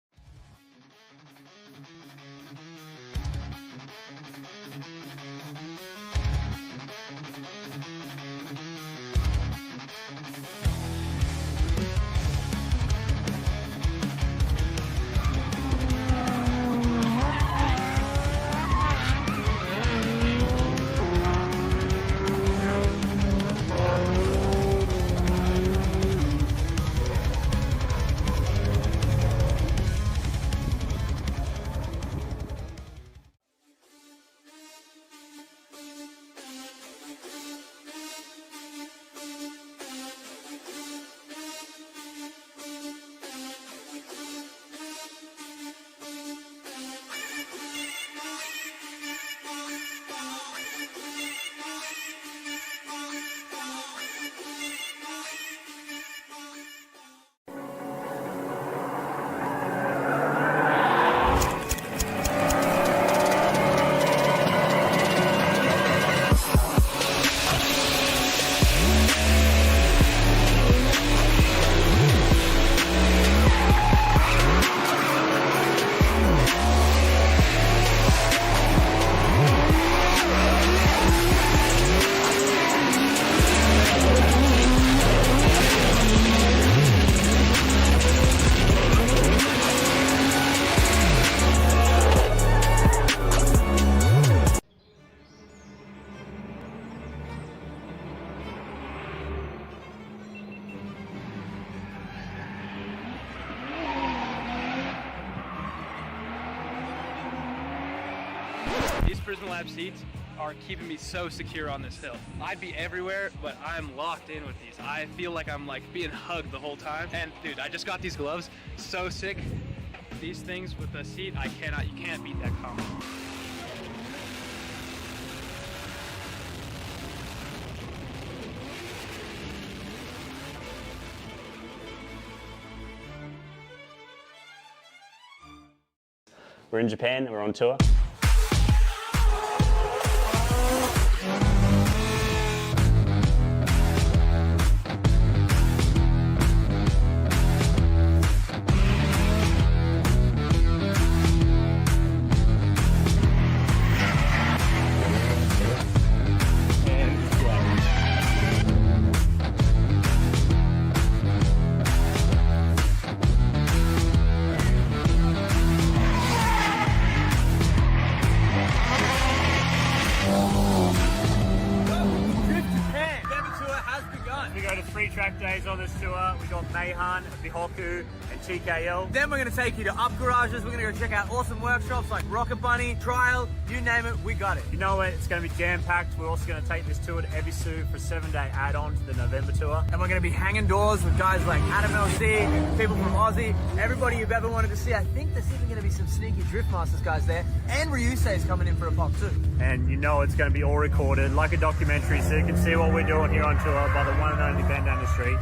These Prism Lab seats are keeping me so secure on this hill. I'd be everywhere, but I'm locked in with these. I feel like I'm like being hugged the whole time. And dude, I just got these gloves, so sick. These things with the seat, you can't beat that combo. We're in Japan and we're on tour. We go to 3 track days on this tour. We got Meihan, Bihoku, and TKL. Then we're going to take you to up garages. We're going to go check out awesome workshops like Rocket Bunny, Trial, you name it, we got it. You know it, it's going to be jam-packed. We're also going to take this tour to Ebisu for a 7-day add-on to the November tour. And we're going to be hanging doors with guys like Adam LC, people from Aussie, everybody you've ever wanted to see. I think there's even going to be some sneaky Drift Masters guys there. And Ryusei is coming in for a pop too. And you know it's going to be all recorded like a documentary, so you can see what we're doing here on tour by the one and only band down the street.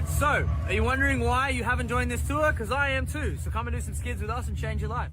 So, are you wondering why you haven't joined this tour? Because I am too. So come and do some skids with us and change your life.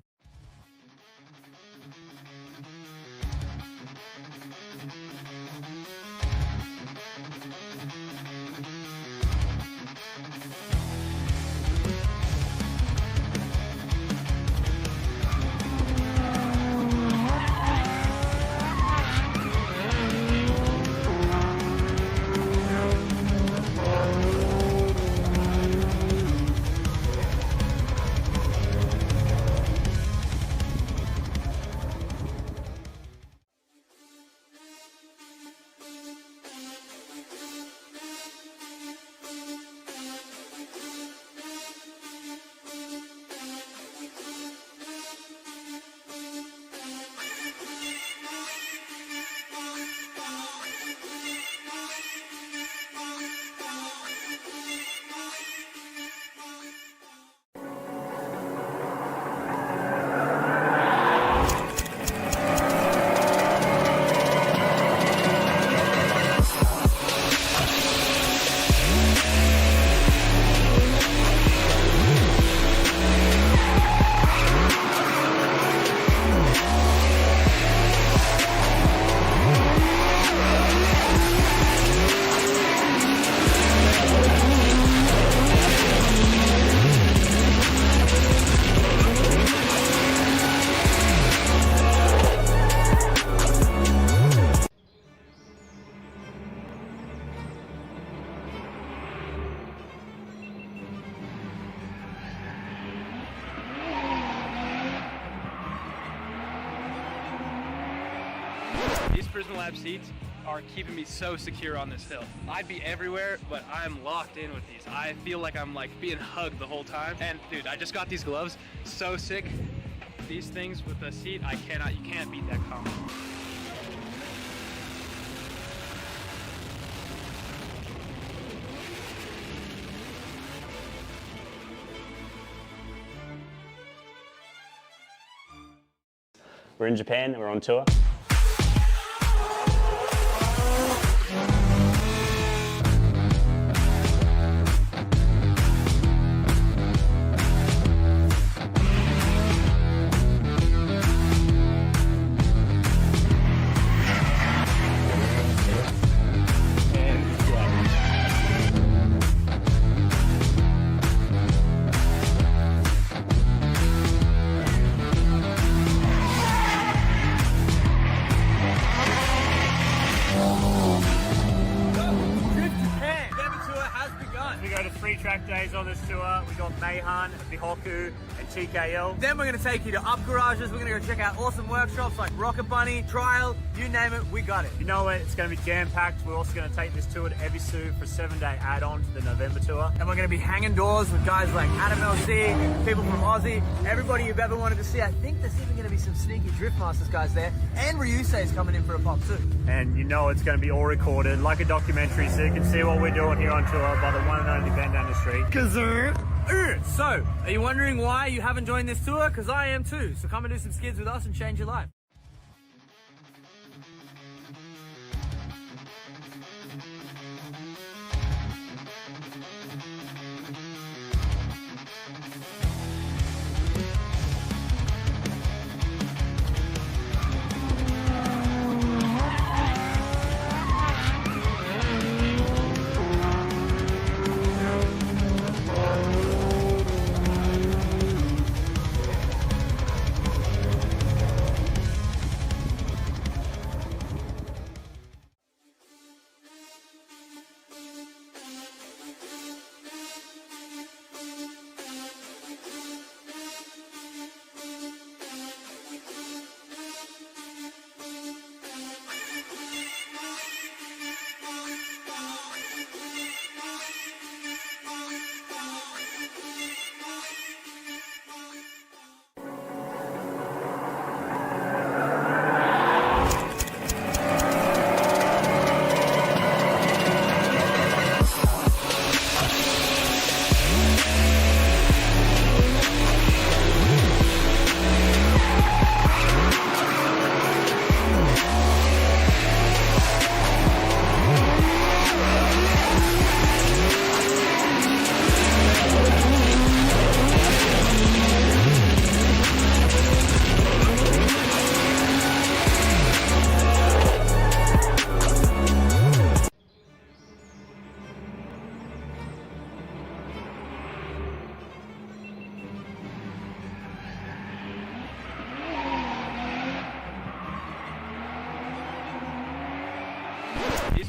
These Prism Lab seats are keeping me so secure on this hill. I'd be everywhere, but I'm locked in with these. I feel like I'm being hugged the whole time. And dude, I just got these gloves, so sick. These things with the seat, you can't beat that combo. We're in Japan, we're on tour. We go to 3 track days on this tour. We got Mayhan, Bihoku, and TKL. Then we're going to take you to up garages. We're going to go check out awesome workshops like Rocket Bunny, Trial, you name it, we got it. You know it, it's going to be jam-packed. We're also going to take this tour to Ebisu for a 7-day add-on to the November tour. And we're going to be hanging doors with guys like Adam LC, people from Aussie, everybody you've ever wanted to see. I think there's even going to be some sneaky Drift Masters guys there. And Ryusei is coming in for a pop too. And you know it's going to be all recorded like a documentary, so you can see what we're doing here on tour by the one and only band down the street. So, are you wondering why you haven't joined this tour? Because I am too. So come and do some skids with us and change your life.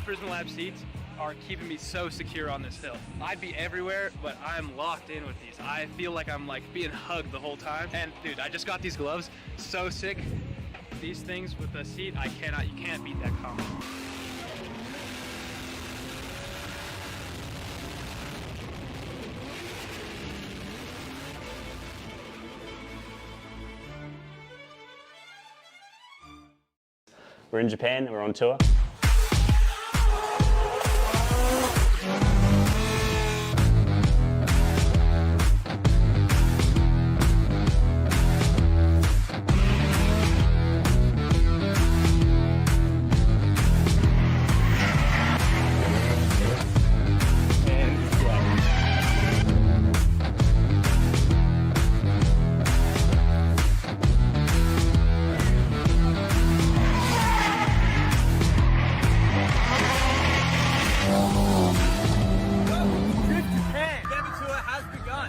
Prison Lab seats are keeping me so secure on this hill. I'd be everywhere, but I'm locked in with these. I feel like I'm like being hugged the whole time. And dude, I just got these gloves, so sick. These things with the seat, you can't beat that combo. We're in Japan, we're on tour.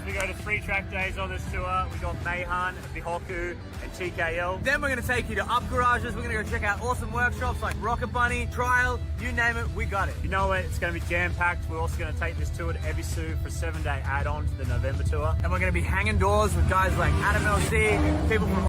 We go to 3 track days on this tour. We got Mayhan, Bihoku, and TKL. Then we're going to take you to up garages. We're going to go check out awesome workshops like Rocket Bunny, Trial, you name it, we got it. You know what? It's going to be jam-packed. We're also going to take this tour to Ebisu for a 7-day add-on to the November tour. And we're going to be hanging doors with guys like Adam LC, people from